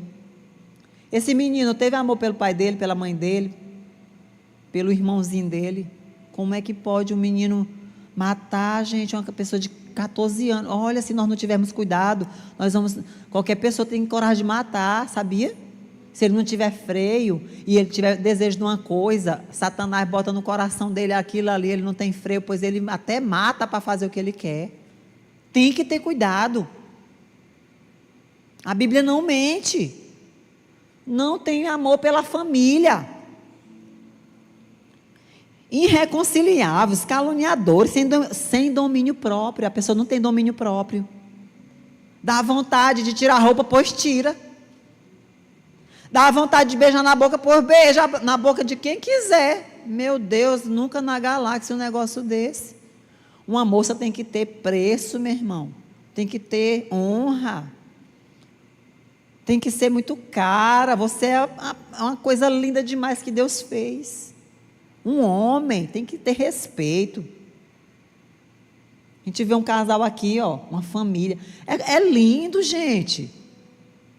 Esse menino teve amor pelo pai dele, pela mãe dele, pelo irmãozinho dele. Como é que pode um menino matar, gente, uma pessoa de 14 anos? Olha, se nós não tivermos cuidado, qualquer pessoa tem coragem de matar, sabia? Se ele não tiver freio e ele tiver desejo de uma coisa, Satanás bota no coração dele aquilo ali, ele não tem freio, pois ele até mata para fazer o que ele quer. Tem que ter cuidado. A Bíblia não mente. Não tem amor pela família. Irreconciliáveis, caluniadores, sem domínio próprio. A pessoa não tem domínio próprio. Dá vontade de tirar a roupa, pois tira. Dá vontade de beijar na boca, pois beija na boca de quem quiser. Meu Deus, nunca na galáxia um negócio desse. Uma moça tem que ter preço, meu irmão. Tem que ter honra. Tem que ser muito cara. Você é uma coisa linda demais que Deus fez. Um homem tem que ter respeito. gente vê um casal aqui, ó, uma família. É lindo, gente.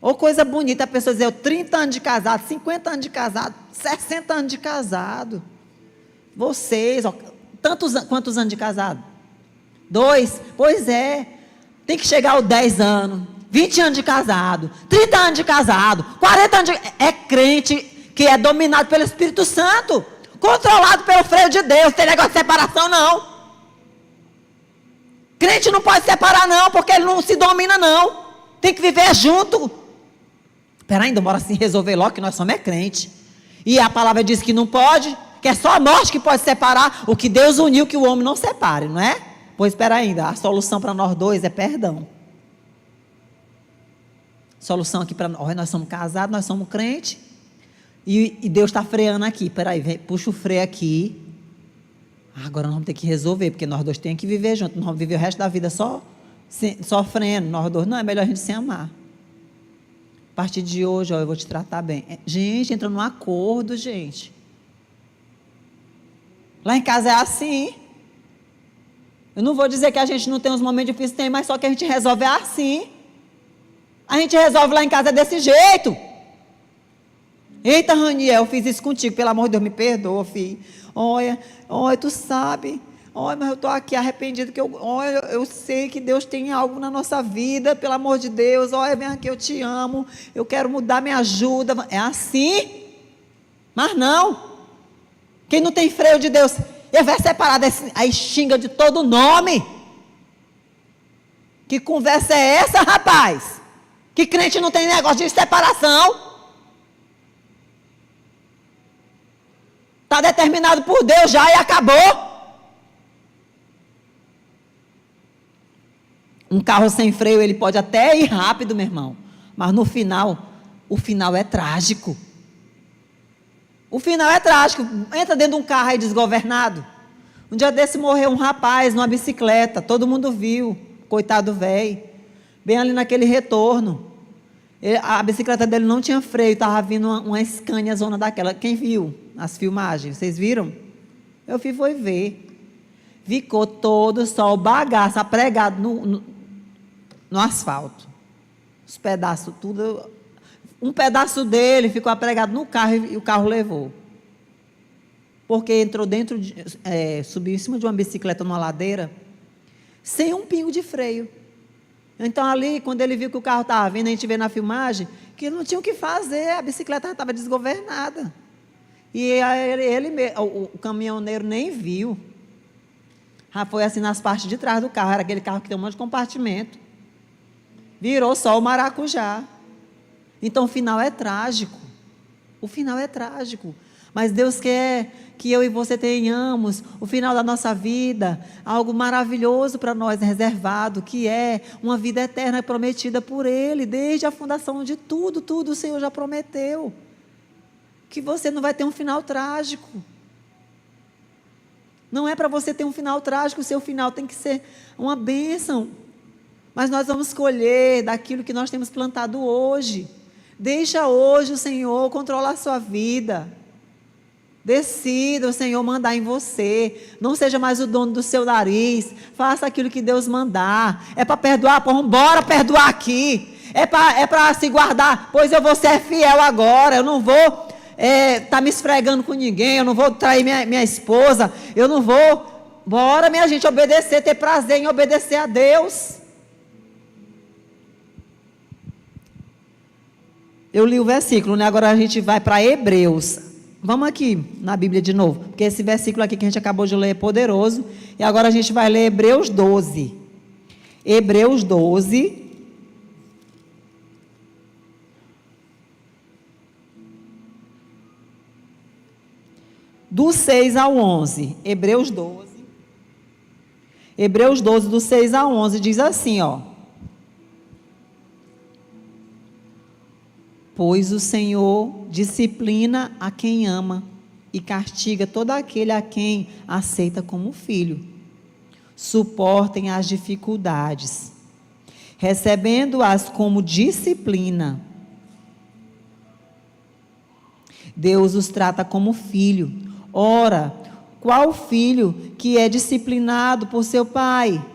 Ou coisa bonita, a pessoa dizer, 30 anos de casado, 50 anos de casado, 60 anos de casado. Vocês, ó, quantos anos de casado? 2? Pois é. Tem que chegar aos 10 anos, 20 anos de casado, 30 anos de casado, 40 anos de... É crente que é dominado pelo Espírito Santo, controlado pelo freio de Deus. Tem negócio de separação, não. Crente não pode separar, não, porque ele não se domina, não. Tem que viver junto. Espera ainda, bora assim resolver logo que nós somos crente. E a palavra diz que não pode, que é só a morte que pode separar. O que Deus uniu, que o homem não separe, não é? Pois espera ainda, a solução para nós dois é perdão. Solução aqui para nós somos casados, nós somos crentes. E Deus está freando aqui. Espera aí, puxa o freio aqui. Agora nós vamos ter que resolver, porque nós dois temos que viver juntos. Não vamos viver o resto da vida só sofrendo. Nós dois, não, é melhor a gente se amar. A partir de hoje, ó, eu vou te tratar bem. Gente, entra num acordo, gente. Lá em casa é assim. Eu não vou dizer que a gente não tem uns momentos difíceis, tem, mas só que a gente resolve assim. A gente resolve lá em casa desse jeito. Eita, Raniel, eu fiz isso contigo, pelo amor de Deus, me perdoa, filho. Olha, tu sabe. Olha, mas eu estou aqui arrependido, olha, eu sei que Deus tem algo na nossa vida, pelo amor de Deus. Olha, vem aqui, eu te amo, eu quero mudar, me ajuda. É assim. Mas não. Quem não tem freio de Deus, ele vai separar aí xinga de todo nome. Que conversa é essa, rapaz? Que crente não tem negócio de separação? Está determinado por Deus já e acabou. Um carro sem freio, ele pode até ir rápido, meu irmão. Mas no final, o final é trágico. O final é trágico. Entra dentro de um carro aí desgovernado. Um dia desse morreu um rapaz numa bicicleta. Todo mundo viu. Coitado velho. Bem ali naquele retorno. A bicicleta dele não tinha freio. Estava vindo uma Scania zona daquela. Quem viu as filmagens? Vocês viram? Eu fui foi ver. Ficou todo só o bagaço apregado no asfalto. Os pedaços, tudo. Um pedaço dele ficou apregado no carro e o carro levou. Porque entrou subiu em cima de uma bicicleta numa ladeira, sem um pingo de freio. Então ali, quando ele viu que o carro estava vindo, a gente vê na filmagem, que não tinha o que fazer, a bicicleta estava desgovernada. E o caminhoneiro nem viu. Já foi assim nas partes de trás do carro, era aquele carro que tem um monte de compartimento. Virou só o maracujá. Então o final é trágico. O final é trágico. Mas Deus quer que eu e você tenhamos o final da nossa vida, algo maravilhoso para nós, reservado, que é uma vida eterna prometida por Ele, desde a fundação de tudo o Senhor já prometeu. Que você não vai ter um final trágico. Não é para você ter um final trágico, o seu final tem que ser uma bênção. Mas nós vamos colher daquilo que nós temos plantado hoje. Deixa hoje o Senhor controlar a sua vida. Decida o Senhor mandar em você. Não seja mais o dono do seu nariz. Faça aquilo que Deus mandar. É para perdoar? Pô, bora perdoar aqui. É para se guardar. Pois eu vou ser fiel agora. Eu não vou tá me esfregando com ninguém. Eu não vou trair minha esposa. Eu não vou. Bora, minha gente, obedecer. Ter prazer em obedecer a Deus. Eu li o versículo, né? Agora a gente vai para Hebreus. Vamos aqui na Bíblia de novo, porque esse versículo aqui que a gente acabou de ler é poderoso. E agora a gente vai ler Hebreus 12. Hebreus 12. Do 6 ao 11. Hebreus 12. Hebreus 12, do 6 ao 11, diz assim, ó. Pois o Senhor disciplina a quem ama e castiga todo aquele a quem aceita como filho. Suportem as dificuldades, recebendo-as como disciplina. Deus os trata como filho. Ora, qual filho que é disciplinado por seu pai?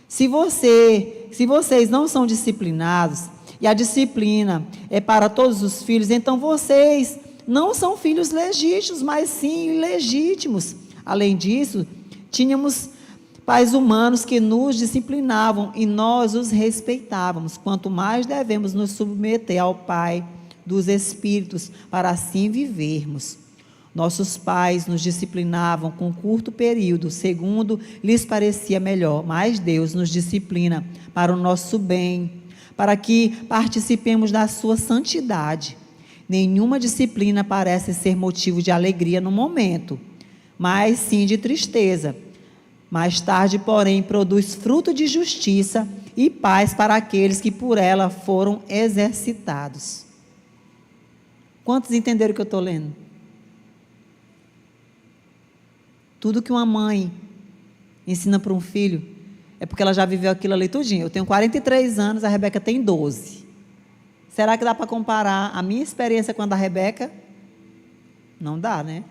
Se vocês não são disciplinados, e a disciplina é para todos os filhos, então vocês não são filhos legítimos, mas sim ilegítimos. Além disso, tínhamos pais humanos que nos disciplinavam e nós os respeitávamos. Quanto mais devemos nos submeter ao Pai dos Espíritos, para assim vivermos. Nossos pais nos disciplinavam com curto período, segundo lhes parecia melhor, mas Deus nos disciplina para o nosso bem, para que participemos da sua santidade. Nenhuma disciplina parece ser motivo de alegria no momento, mas sim de tristeza. Mais tarde, porém, produz fruto de justiça e paz para aqueles que por ela foram exercitados. Quantos entenderam o que eu estou lendo? Tudo que uma mãe ensina para um filho é porque ela já viveu aquilo ali tudinho. Eu tenho 43 anos, a Rebeca tem 12. Será que dá para comparar a minha experiência com a da Rebeca? Não dá, né?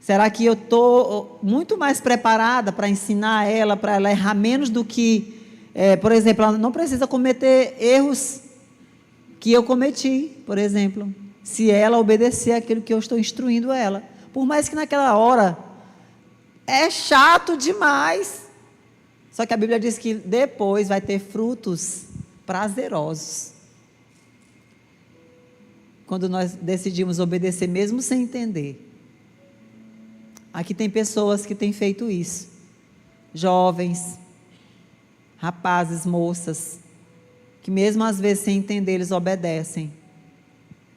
Será que eu estou muito mais preparada para ensinar ela, para ela errar menos do que, por exemplo, ela não precisa cometer erros que eu cometi, por exemplo, se ela obedecer aquilo que eu estou instruindo ela. Por mais que naquela hora é chato demais. Só que a Bíblia diz que depois vai ter frutos prazerosos. Quando nós decidimos obedecer mesmo sem entender. Aqui tem pessoas que têm feito isso. Jovens, rapazes, moças, que mesmo às vezes sem entender, eles obedecem.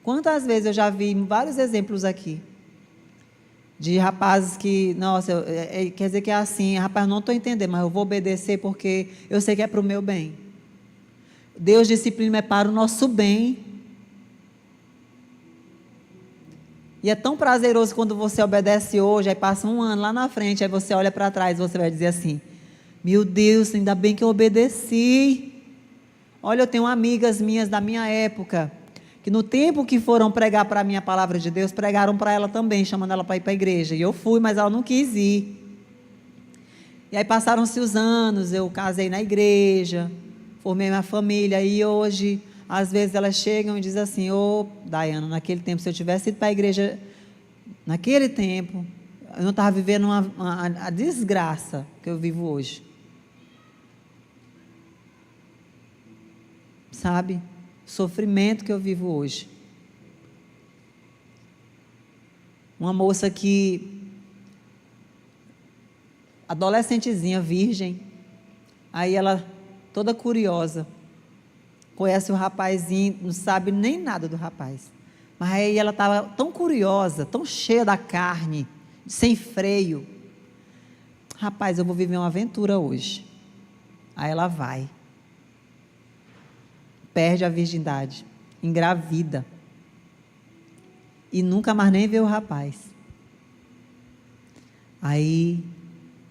Quantas vezes eu já vi vários exemplos aqui. De rapazes que, nossa, quer dizer que é assim, rapaz, não estou entendendo, mas eu vou obedecer porque eu sei que é para o meu bem. Deus disciplina é para o nosso bem. E é tão prazeroso quando você obedece hoje, aí passa um ano lá na frente, aí você olha para trás e você vai dizer assim, meu Deus, ainda bem que eu obedeci. Olha, eu tenho amigas minhas da minha época, que no tempo que foram pregar para mim a palavra de Deus, pregaram para ela também, chamando ela para ir para a igreja. E eu fui, mas ela não quis ir. E aí passaram-se os anos, eu casei na igreja, formei minha família, e hoje, às vezes elas chegam e dizem assim, Daiana, naquele tempo, se eu tivesse ido para a igreja, naquele tempo, eu não estava vivendo a desgraça que eu vivo hoje. Sabe? Sofrimento que eu vivo hoje. Uma moça que, adolescentezinha, virgem, aí ela, toda curiosa, conhece o rapazinho, não sabe nem nada do rapaz, mas aí ela estava tão curiosa, tão cheia da carne, sem freio. Rapaz, eu vou viver uma aventura hoje. Aí ela vai. Perde a virgindade, engravida, e nunca mais nem vê o rapaz. Aí,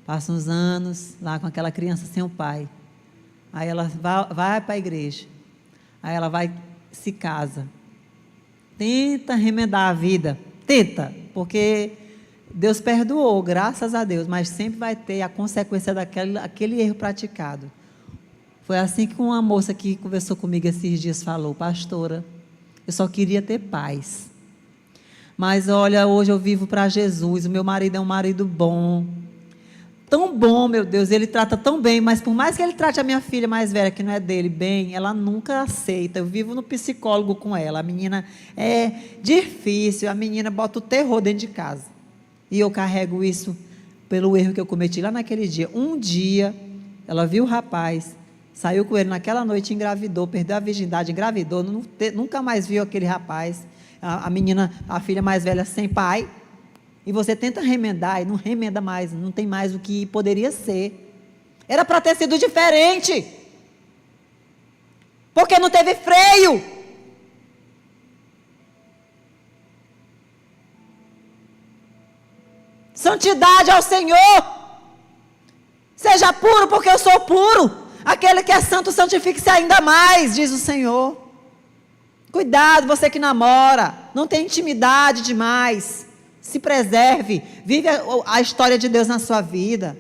passam uns anos, lá com aquela criança sem o pai, aí ela vai para a igreja, aí ela vai, se casa, tenta remendar a vida, porque Deus perdoou, graças a Deus, mas sempre vai ter a consequência daquele erro praticado. Foi assim que uma moça que conversou comigo esses dias falou, pastora, eu só queria ter paz. Mas olha, hoje eu vivo para Jesus, o meu marido é um marido bom. Tão bom, meu Deus, ele trata tão bem, mas por mais que ele trate a minha filha mais velha, que não é dele, bem, ela nunca aceita. Eu vivo no psicólogo com ela. A menina é difícil, a menina bota o terror dentro de casa. E eu carrego isso pelo erro que eu cometi lá naquele dia. Um dia, ela viu o rapaz, saiu com ele naquela noite, engravidou, perdeu a virgindade, engravidou, nunca mais viu aquele rapaz, a menina, a filha mais velha sem pai, e você tenta remendar, e não remenda mais, não tem mais o que poderia ser. Era para ter sido diferente, porque não teve freio. Santidade ao Senhor. Seja puro, porque eu sou puro. Aquele que é santo, santifique-se ainda mais, diz o Senhor. Cuidado, você que namora, não tem intimidade demais. Se preserve, vive a história de Deus na sua vida.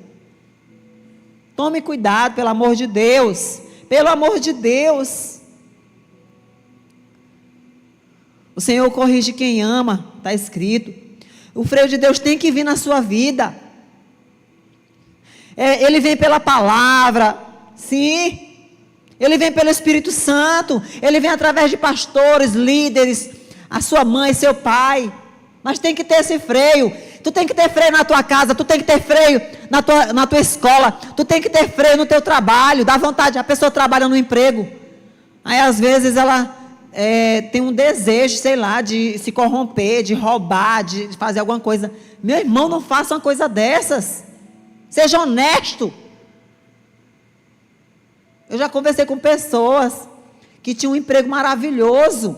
Tome cuidado, pelo amor de Deus. Pelo amor de Deus. O Senhor corrige quem ama, está escrito. O freio de Deus tem que vir na sua vida. Ele vem pela palavra, sim. Ele vem pelo Espírito Santo. Ele vem através de pastores, líderes, a sua mãe, seu pai. Mas tem que ter esse freio. Tu tem que ter freio na tua casa, tu tem que ter freio na tua escola, tu tem que ter freio no teu trabalho. Dá vontade, a pessoa trabalha no emprego. Aí às vezes ela tem um desejo, sei lá, de se corromper, de roubar, de fazer alguma coisa. Meu irmão, não faça uma coisa dessas. Seja honesto. Eu já conversei com pessoas que tinham um emprego maravilhoso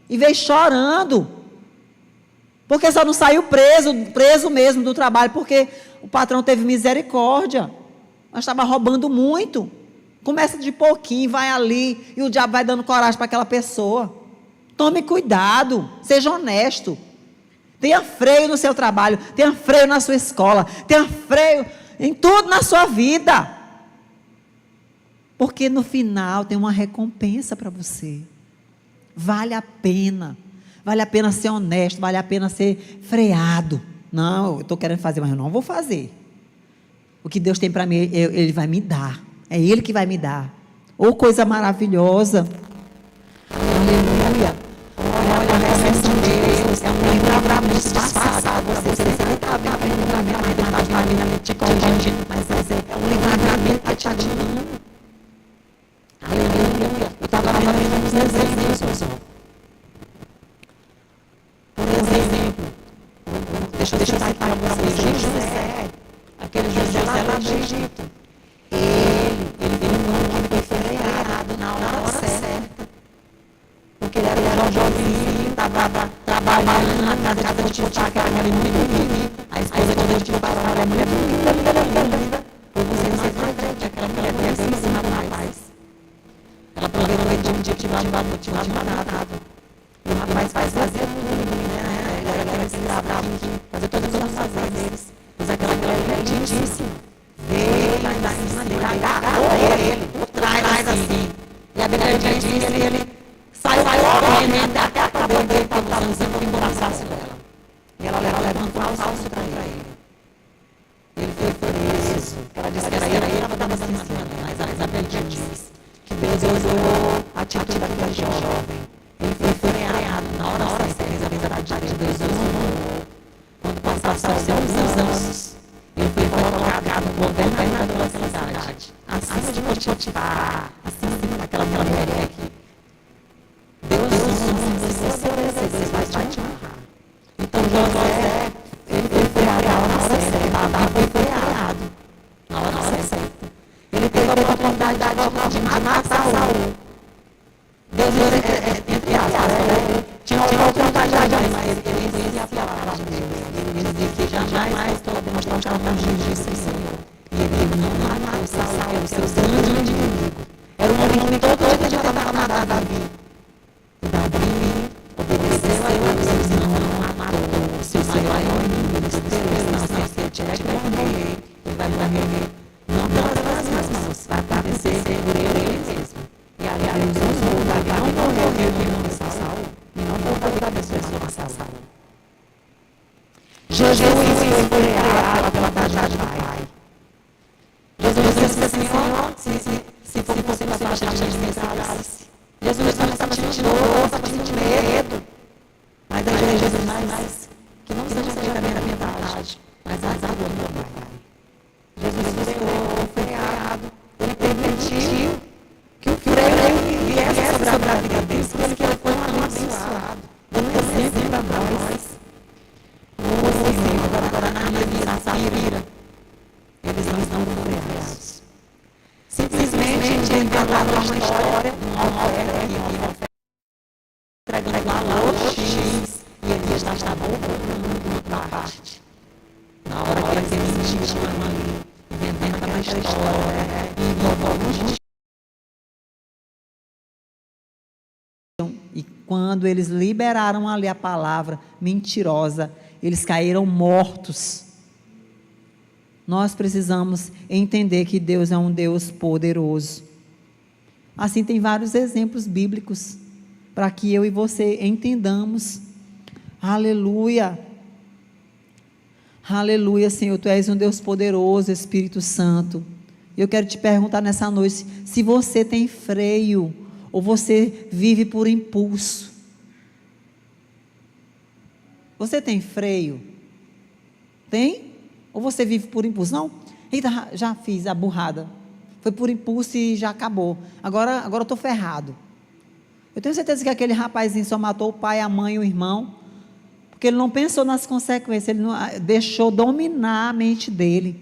e veio chorando. Porque só não saiu preso mesmo do trabalho, porque o patrão teve misericórdia. Mas estava roubando muito. Começa de pouquinho, vai ali, e o diabo vai dando coragem para aquela pessoa. Tome cuidado, seja honesto. Tenha freio no seu trabalho, tenha freio na sua escola, tenha freio em tudo na sua vida. Porque no final tem uma recompensa para você. Vale a pena. Vale a pena ser honesto, vale a pena ser freado. Não, eu estou querendo fazer, mas eu não vou fazer. O que Deus tem para mim, Ele vai me dar. É Ele que vai me dar. Ou coisa maravilhosa. Aleluia. Olha, a redenção de Deus é um livramento disfarçado. Você não está vendo o livramento, mas Deus está vindo te corrigindo. Mas é um livramento que te adianta. Aleluia. Eu estava vendo uns desenhos, pessoal. Por exemplo, deixa eu citar aqui para vocês, José, aquele José lá do Egito, ele viu um homem que foi freado na hora certa, porque ele era um jovenzinho, estava trabalhando na casa de Potifar, que era uma mulher muito bonita, a esposa de Potifar era uma mulher linda, por você não acredita, aquela mulher belíssima, rapaz, ela aproveitou um dia que tinha nada. E o rapaz fazia tudo, né? Ele precisava fazer todas as fazeres. Mas aquela mulher lindíssima veio lá em cima dele, agarrou ele por trás assim. E a Bíblia diz que ele saiu correndo até a cabeça dele para botar no sangue e embaraçasse dela. E ela levantou o salso para ele. Ele foi preso. Ela disse que era ele, ela estava assim em cima dela. Mas a Bíblia diz que Deus olhou a atitude daquele jovem. Ele foi freado na hora certa, fez a verdade de Deus. Quando passaram os seus anos, ele foi colocado no governador daquela cidade, acima de Potifar, acima daquela mulher que Deus honra, se você obedecer, Deus vai te honrar. Então José, ele foi freado na hora certa, Davi foi freado na hora certa. Ele teve a oportunidade de matar Saul. Deus, entre aspas, tinha uma oportunidade de mas ele dizia a palavra de Deus. Ele dizia que jamais podemos mostrar uma justiça do Senhor. E ele não matou Saul, que era o seu grande inimigo. Era um homem que todo dia tentava matar Davi. E Davi obedeceu a Deus e não matou o seu maior inimigo. Ele esperou, não, se ele tiver que morrer, ele vai morrer. Não pelas minhas mãos, vai aparecer por ele mesmo. E aliás, o Davi não morreu de não Saul, e não por causa da pessoa matar Saul. Jesus foi freado pela vontade do Pai. Jesus disse assim, Senhor, se for possível, você vai deixar de me salvar-se. Jesus não estava sentindo dor, estava sentindo medo. Mas aí Jesus diz, que não seja feita a minha vontade, mas a do meu Pai. Jesus foi freado, ele permitiu que o freio viesse sobre a vida dele, porque ele foi um abençoado, dando exemplo para nós. Senhor, agora na minha vida, Safira, eles não estão freados. Simplesmente inventaram uma história de uma oferta entregando valor X, e ele já estava roubando uma parte. Na hora que eles sentiram ali, inventando aquela história, e envolvendo e quando eles liberaram ali a palavra mentirosa, eles caíram mortos. Nós precisamos entender que Deus é um Deus poderoso. Assim, tem vários exemplos bíblicos para que eu e você entendamos. Aleluia. Aleluia, Senhor, Tu és um Deus poderoso, Espírito Santo. Eu quero te perguntar nessa noite, se você tem freio, ou você vive por impulso. Você tem freio? Tem? Ou você vive por impulso? Não? Eita, já fiz a burrada. Foi por impulso e já acabou. Agora eu estou ferrado. Eu tenho certeza que aquele rapazinho só matou o pai, a mãe e o irmão, porque ele não pensou nas consequências, ele não deixou dominar a mente dele.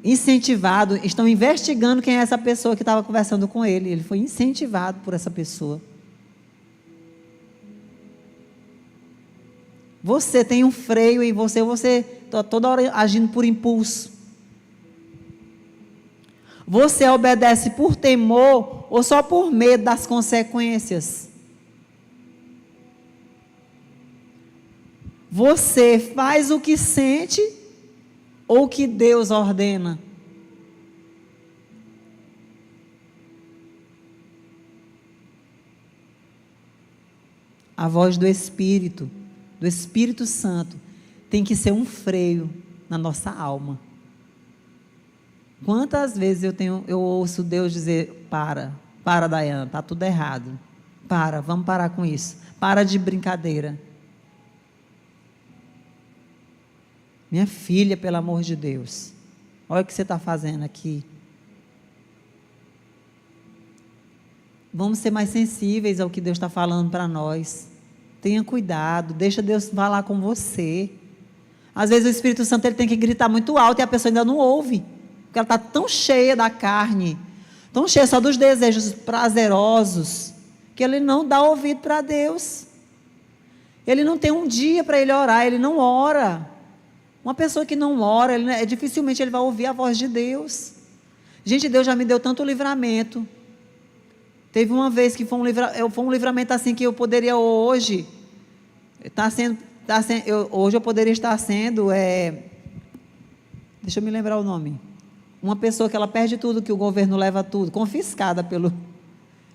Incentivado, estão investigando quem é essa pessoa que estava conversando com ele. Ele foi incentivado por essa pessoa. Você tem um freio em você está toda hora agindo por impulso. Você obedece por temor ou só por medo das consequências? Você faz o que sente ou o que Deus ordena? A voz do Espírito Santo, tem que ser um freio na nossa alma. Quantas vezes eu ouço Deus dizer, para Daiane, está tudo errado. Vamos parar com isso. Para de brincadeira. Minha filha, pelo amor de Deus, olha o que você está fazendo aqui. Vamos ser mais sensíveis ao que Deus está falando para nós. Tenha cuidado, deixa Deus falar com você. Às vezes o Espírito Santo ele tem que gritar muito alto e a pessoa ainda não ouve. Porque ela está tão cheia da carne, tão cheia só dos desejos prazerosos, que ele não dá ouvido para Deus. Ele não tem um dia para ele orar, ele não ora. Uma pessoa que não ora, dificilmente ele vai ouvir a voz de Deus. Gente, Deus já me deu tanto livramento. Teve uma vez que foi um livramento assim que eu poderia hoje, hoje eu poderia estar sendo, deixa eu me lembrar o nome, uma pessoa que ela perde tudo, que o governo leva tudo, confiscada pelo...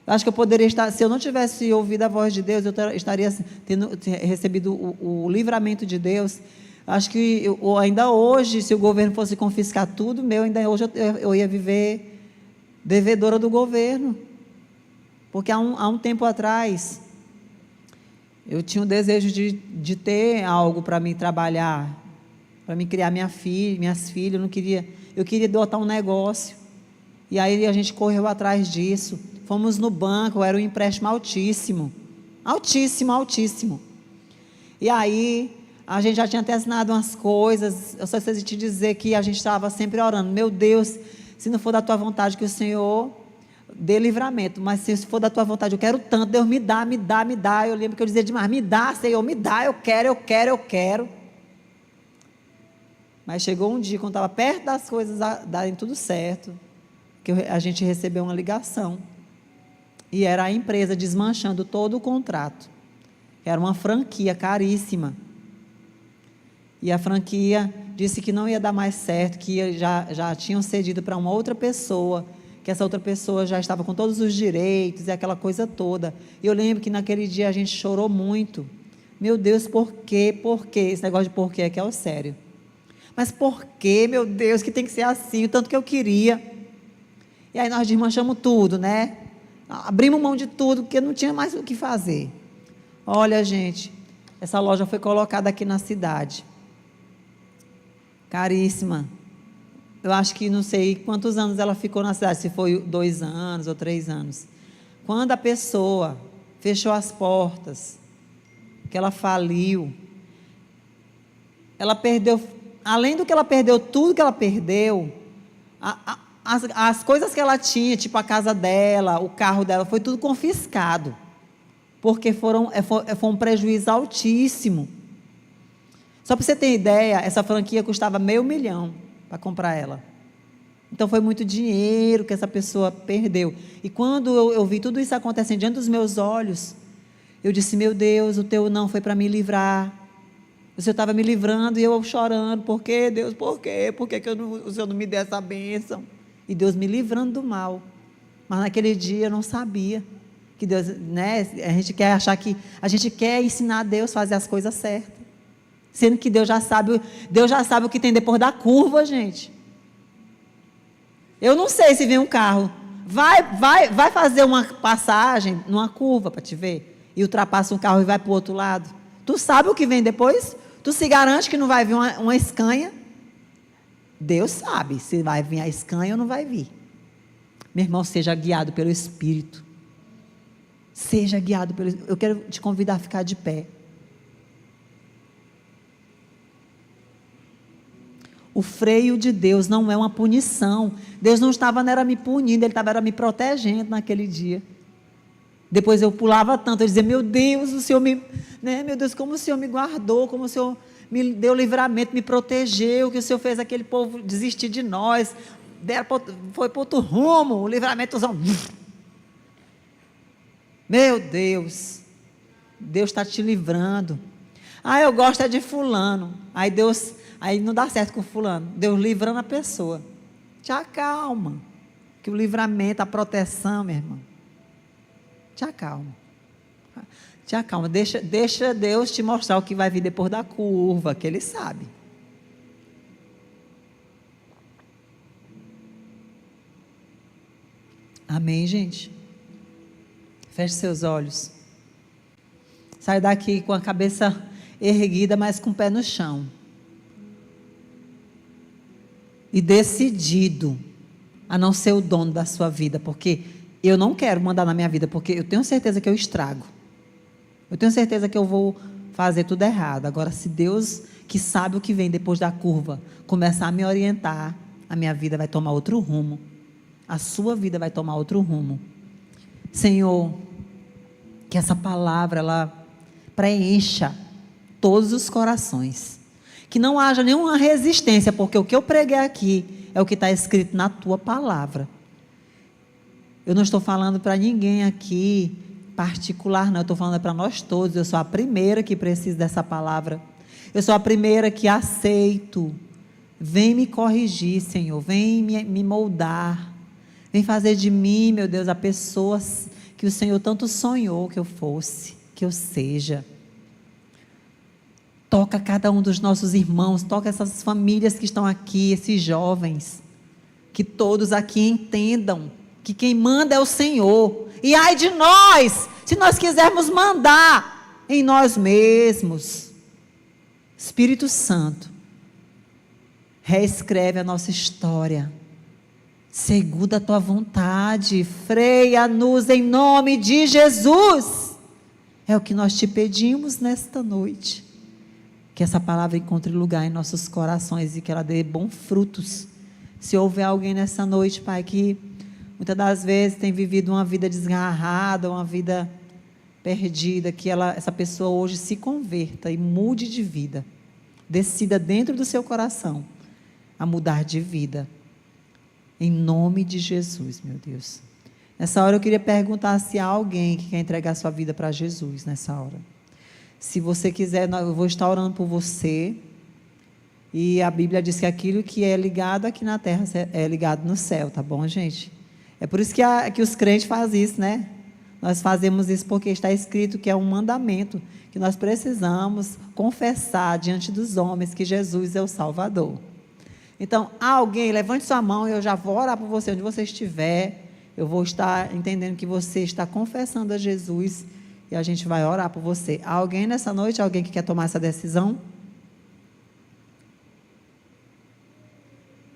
Eu acho que eu poderia estar, se eu não tivesse ouvido a voz de Deus, eu estaria tendo recebido o livramento de Deus. Acho que ainda hoje, se o governo fosse confiscar tudo meu, ainda hoje eu ia viver devedora do governo. Porque há um tempo atrás, eu tinha o desejo de ter algo para mim trabalhar, para mim criar minhas filhas, eu queria adotar um negócio. E aí a gente correu atrás disso. Fomos no banco, era um empréstimo altíssimo. Altíssimo, altíssimo. E aí, a gente já tinha até assinado umas coisas. Eu só preciso te dizer que a gente estava sempre orando. Meu Deus, se não for da tua vontade, que o Senhor dê livramento. Mas se for da tua vontade, eu quero tanto. Deus me dá, me dá, me dá. Eu lembro que eu dizia demais, me dá, Senhor, me dá. Eu quero. Mas chegou um dia, quando estava perto das coisas darem tudo certo, que a gente recebeu uma ligação. E era a empresa desmanchando todo o contrato. Era uma franquia caríssima. E a franquia disse que não ia dar mais certo, que já tinham cedido para uma outra pessoa, que essa outra pessoa já estava com todos os direitos e aquela coisa toda. E eu lembro que naquele dia a gente chorou muito. Meu Deus, por quê? Por quê? Esse negócio de por quê é que é o sério. Mas por quê, meu Deus, que tem que ser assim, o tanto que eu queria. E aí nós desmanchamos tudo, né? Abrimos mão de tudo, porque não tinha mais o que fazer. Olha, gente, essa loja foi colocada aqui na cidade. Caríssima. Eu acho que não sei quantos anos ela ficou na cidade, se foi 2 anos ou 3 anos. Quando a pessoa fechou as portas, que ela faliu, ela perdeu, além do que ela perdeu, tudo que ela perdeu, as coisas que ela tinha, tipo a casa dela, o carro dela, foi tudo confiscado, porque foi um prejuízo altíssimo. Só para você ter ideia, essa franquia custava R$500 mil para comprar ela. Então foi muito dinheiro que essa pessoa perdeu. E quando eu vi tudo isso acontecendo diante dos meus olhos, eu disse, meu Deus, o teu não foi para me livrar. O Senhor estava me livrando e eu chorando. Por quê, Deus? Por quê? Por que o Senhor não me deu essa bênção? E Deus me livrando do mal. Mas naquele dia eu não sabia que Deus, né? A gente quer achar que a gente quer ensinar a Deus a fazer as coisas certas, sendo que Deus já sabe o que tem depois da curva, gente. Eu não sei se vem um carro, vai fazer uma passagem numa curva para te ver e ultrapassa um carro e vai para o outro lado. Tu sabe o que vem depois? Tu se garante que não vai vir uma escanha? Deus sabe se vai vir a escanha ou não vai vir. Meu irmão, seja guiado pelo Espírito. Seja guiado pelo Espírito. Eu quero te convidar a ficar de pé. O freio de Deus não é uma punição. Deus não era me punindo, Ele estava me protegendo naquele dia. Depois eu pulava tanto, eu dizia, meu Deus, o Senhor meu Deus, como o Senhor me guardou, como o Senhor me deu livramento, me protegeu, que o Senhor fez aquele povo desistir de nós, foi para outro rumo, o livramentozão. Meu Deus está te livrando. Eu gosto de fulano. Aí não dá certo com fulano. Deus livrando a pessoa. Te acalma. Que o livramento, a proteção, meu irmão. Te acalma. Te acalma. Deixa Deus te mostrar o que vai vir depois da curva, que Ele sabe. Amém, gente? Feche seus olhos. Sai daqui com a cabeça erguida, mas com o pé no chão. E decidido a não ser o dono da sua vida, porque eu não quero mandar na minha vida, porque eu tenho certeza que eu estrago. Eu tenho certeza que eu vou fazer tudo errado. Agora, se Deus, que sabe o que vem depois da curva, começar a me orientar, a minha vida vai tomar outro rumo. A sua vida vai tomar outro rumo. Senhor, que essa palavra, ela preencha todos os corações. Que não haja nenhuma resistência, porque o que eu preguei aqui é o que está escrito na tua palavra. Eu não estou falando para ninguém aqui particular, não. Eu estou falando para nós todos. Eu sou a primeira que precisa dessa palavra. Eu sou a primeira que aceito. Vem me corrigir, Senhor. Vem me moldar. Vem fazer de mim, meu Deus, a pessoa que o Senhor tanto sonhou que eu fosse, que eu seja. Toca cada um dos nossos irmãos, toca essas famílias que estão aqui, esses jovens, que todos aqui entendam que quem manda é o Senhor. E ai de nós, se nós quisermos mandar em nós mesmos. Espírito Santo, reescreve a nossa história, segundo a tua vontade, freia-nos em nome de Jesus. É o que nós te pedimos nesta noite. Que essa palavra encontre lugar em nossos corações e que ela dê bons frutos. Se houver alguém nessa noite, Pai, que muitas das vezes tem vivido uma vida desgarrada, uma vida perdida, que essa pessoa hoje se converta e mude de vida. Decida dentro do seu coração a mudar de vida. Em nome de Jesus, meu Deus. Nessa hora eu queria perguntar se há alguém que quer entregar sua vida para Jesus nessa hora. Se você quiser, eu vou estar orando por você. E a Bíblia diz que aquilo que é ligado aqui na terra é ligado no céu, tá bom, gente? É por isso que os crentes fazem isso, né? Nós fazemos isso porque está escrito que é um mandamento, que nós precisamos confessar diante dos homens que Jesus é o Salvador. Então, alguém, levante sua mão e eu já vou orar por você, onde você estiver. Eu vou estar entendendo que você está confessando a Jesus e a gente vai orar por você. Há alguém nessa noite, alguém que quer tomar essa decisão?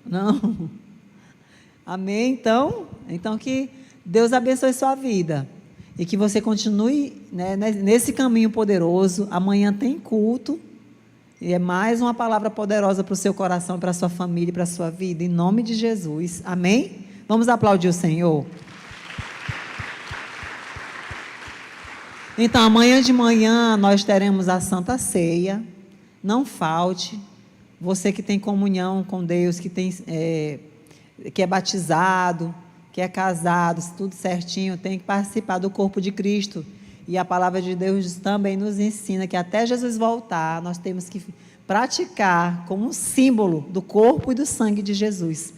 Não? Amém? Então que Deus abençoe sua vida e que você continue, né, nesse caminho poderoso. Amanhã tem culto e é mais uma palavra poderosa para o seu coração, para a sua família, para a sua vida, em nome de Jesus. Amém? Vamos aplaudir o Senhor. Então, amanhã de manhã nós teremos a Santa Ceia. Não falte. Você que tem comunhão com Deus, que é batizado, que é casado, tudo certinho, tem que participar do corpo de Cristo. E a palavra de Deus também nos ensina que até Jesus voltar, nós temos que praticar como um símbolo do corpo e do sangue de Jesus.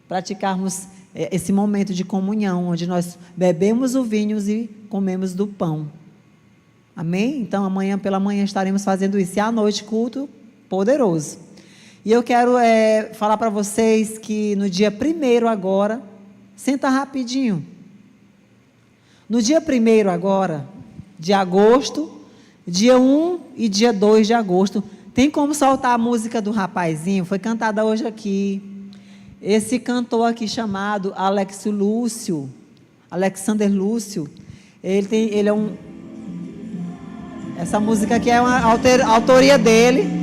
Praticarmos esse momento de comunhão, onde nós bebemos o vinho e comemos do pão. Amém? Então, amanhã pela manhã estaremos fazendo isso. E à noite, culto poderoso. E eu quero falar para vocês que no dia 1º agora, senta rapidinho. No dia 1º agora, de agosto, dia 1 e dia 2 de agosto, tem como soltar a música do rapazinho? Foi cantada hoje aqui. Esse cantor aqui chamado Alexander Lúcio, ele é um... Essa música aqui é uma autoria dele.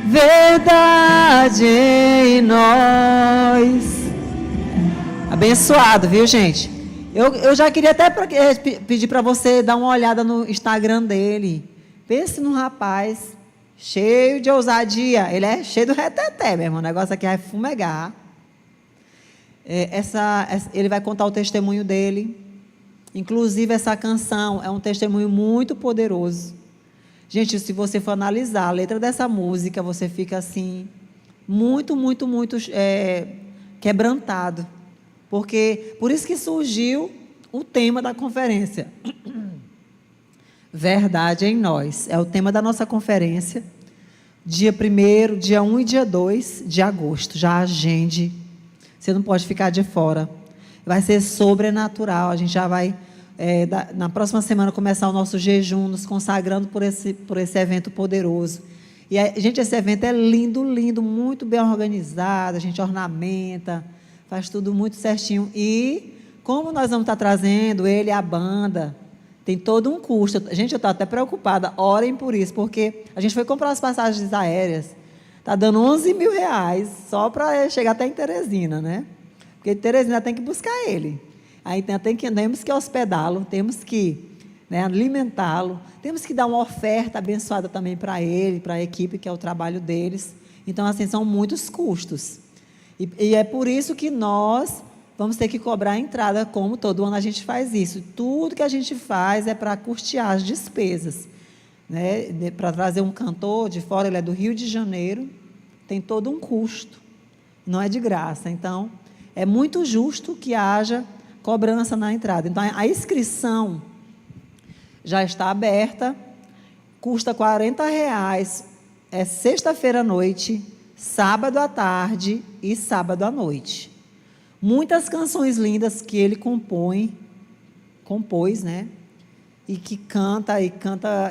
Verdade em nós. Abençoado, viu, gente? Eu já queria até pedir para você dar uma olhada no Instagram dele. Pense num rapaz cheio de ousadia. Ele é cheio do reteté, meu irmão. O negócio aqui vai fumegar. Ele vai contar o testemunho dele. Inclusive, essa canção é um testemunho muito poderoso. Gente, se você for analisar a letra dessa música, você fica assim, muito quebrantado. Por isso que surgiu o tema da conferência. Verdade em nós. É o tema da nossa conferência. Dia 1º, dia 1 e dia 2 de agosto. Já agende. Você não pode ficar de fora. Vai ser sobrenatural. A gente já vai, na próxima semana, começar o nosso jejum, nos consagrando por esse evento poderoso. E, gente, esse evento é lindo, lindo, muito bem organizado. A gente ornamenta, faz tudo muito certinho. E, como nós vamos estar trazendo ele, a banda, tem todo um custo. Gente, eu estou até preocupada. Orem por isso, porque a gente foi comprar as passagens aéreas. Está dando 11 mil reais só para chegar até em Teresina, né? Porque Teresina tem que buscar ele. Aí temos que hospedá-lo, temos que alimentá-lo, temos que dar uma oferta abençoada também para ele, para a equipe, que é o trabalho deles. Então, assim, são muitos custos. E é por isso que nós vamos ter que cobrar a entrada, como todo ano a gente faz isso. Tudo que a gente faz é para custear as despesas. Para trazer um cantor de fora, ele é do Rio de Janeiro, tem todo um custo, não é de graça. Então, é muito justo que haja cobrança na entrada. Então, a inscrição já está aberta, custa R$40, é sexta-feira à noite, sábado à tarde e sábado à noite. Muitas canções lindas que ele compôs, né? E que canta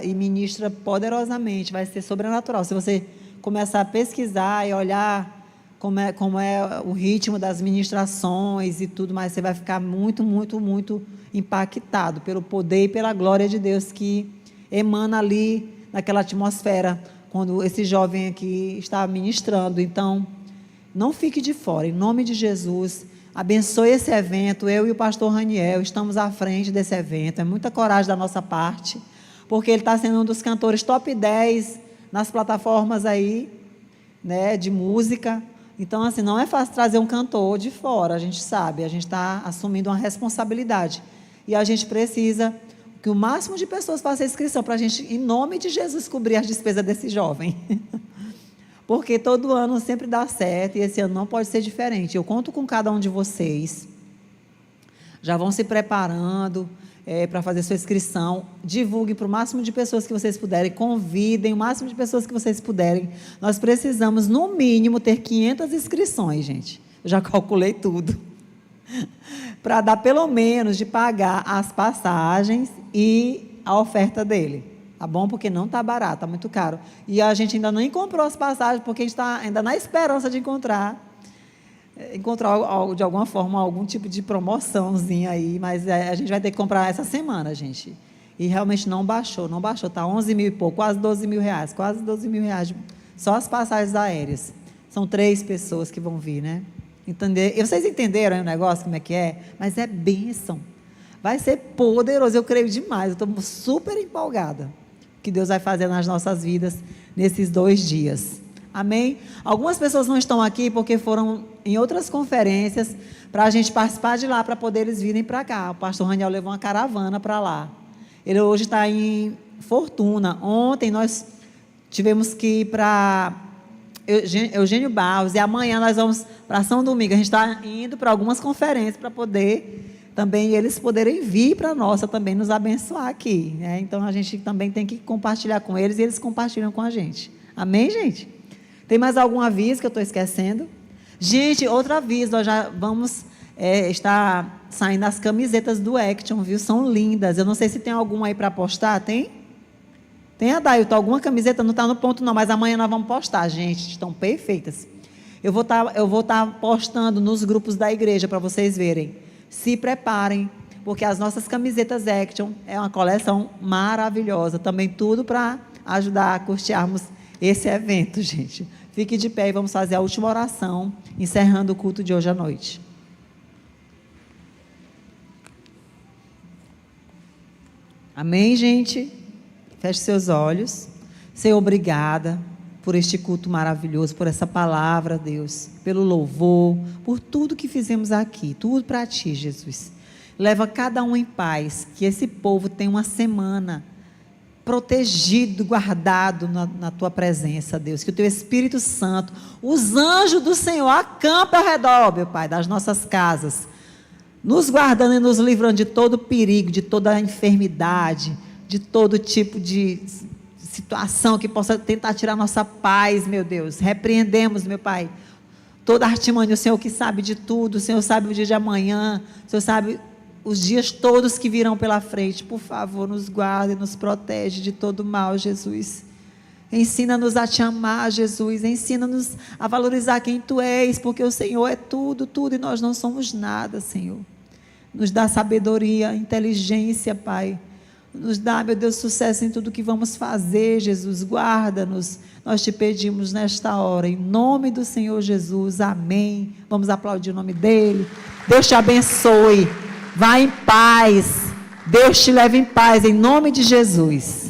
e ministra poderosamente, vai ser sobrenatural. Se você começar a pesquisar e olhar como é o ritmo das ministrações e tudo mais, você vai ficar muito impactado pelo poder e pela glória de Deus que emana ali naquela atmosfera, quando esse jovem aqui está ministrando. Então, não fique de fora, em nome de Jesus. Abençoe esse evento. Eu e o pastor Raniel estamos à frente desse evento. É muita coragem da nossa parte, porque ele está sendo um dos cantores top 10 nas plataformas aí, né, de música. Então, assim, não é fácil trazer um cantor de fora, a gente sabe. A gente está assumindo uma responsabilidade. E a gente precisa que o máximo de pessoas façam a inscrição para a gente, em nome de Jesus, cobrir as despesas desse jovem. Porque todo ano sempre dá certo e esse ano não pode ser diferente. Eu conto com cada um de vocês. Já vão se preparando para fazer sua inscrição. Divulguem para o máximo de pessoas que vocês puderem. Convidem o máximo de pessoas que vocês puderem. Nós precisamos, no mínimo, ter 500 inscrições, gente. Eu já calculei tudo. Para dar pelo menos de pagar as passagens e a oferta dele. Tá bom? Porque não está barato, está muito caro. E a gente ainda nem comprou as passagens, porque a gente está ainda na esperança de encontrar de alguma forma algum tipo de promoçãozinha aí, mas a gente vai ter que comprar essa semana, gente. E realmente não baixou, está 11 mil e pouco, quase 12 mil reais, só as passagens aéreas. São 3 pessoas que vão vir, né? Entender? E vocês entenderam aí o negócio, como é que é? Mas é bênção. Vai ser poderoso, eu creio demais, eu estou super empolgada. Que Deus vai fazer nas nossas vidas nesses 2 dias. Amém? Algumas pessoas não estão aqui porque foram em outras conferências para a gente participar de lá, para poder eles virem para cá. O pastor Raniel levou uma caravana para lá. Ele hoje está em Fortuna. Ontem nós tivemos que ir para Eugênio Barros, e amanhã nós vamos para São Domingo. A gente está indo para algumas conferências para poder também eles poderem vir para a nossa também nos abençoar aqui, né? Então a gente também tem que compartilhar com eles e eles compartilham com a gente. Amém, gente? Tem mais algum aviso que eu estou esquecendo? Gente, outro aviso, nós já vamos estar saindo as camisetas do Action, viu? São lindas. Eu não sei se tem alguma aí para postar, tem? Tem, Adailton, alguma camiseta? Não está no ponto não, mas amanhã nós vamos postar, gente. Estão perfeitas. Eu vou estar postando nos grupos da igreja para vocês verem. Se preparem, porque as nossas camisetas Action é uma coleção maravilhosa. Também tudo para ajudar a custearmos esse evento, gente. Fique de pé e vamos fazer a última oração, encerrando o culto de hoje à noite. Amém, gente? Feche seus olhos. Senhor, obrigada por este culto maravilhoso, por essa palavra, Deus, pelo louvor, por tudo que fizemos aqui, tudo para Ti, Jesus. Leva cada um em paz, que esse povo tenha uma semana protegido, guardado na Tua presença, Deus. Que o Teu Espírito Santo, os anjos do Senhor acampem ao redor, meu Pai, das nossas casas, nos guardando e nos livrando de todo perigo, de toda enfermidade, de todo tipo de situação que possa tentar tirar nossa paz, meu Deus. Repreendemos, meu Pai, toda artimanha. O Senhor que sabe de tudo, o Senhor sabe o dia de amanhã, o Senhor sabe os dias todos que virão pela frente. Por favor, nos guarde, nos protege de todo mal, Jesus. Ensina-nos a Te amar, Jesus. Ensina-nos a valorizar quem Tu és, porque o Senhor é tudo, tudo, e nós não somos nada, Senhor. Nos dá sabedoria, inteligência, Pai. Nos dá, meu Deus, sucesso em tudo que vamos fazer, Jesus. Guarda-nos. Nós Te pedimos nesta hora, em nome do Senhor Jesus. Amém. Vamos aplaudir o nome dEle. Deus te abençoe. Vá em paz. Deus te leve em paz, em nome de Jesus.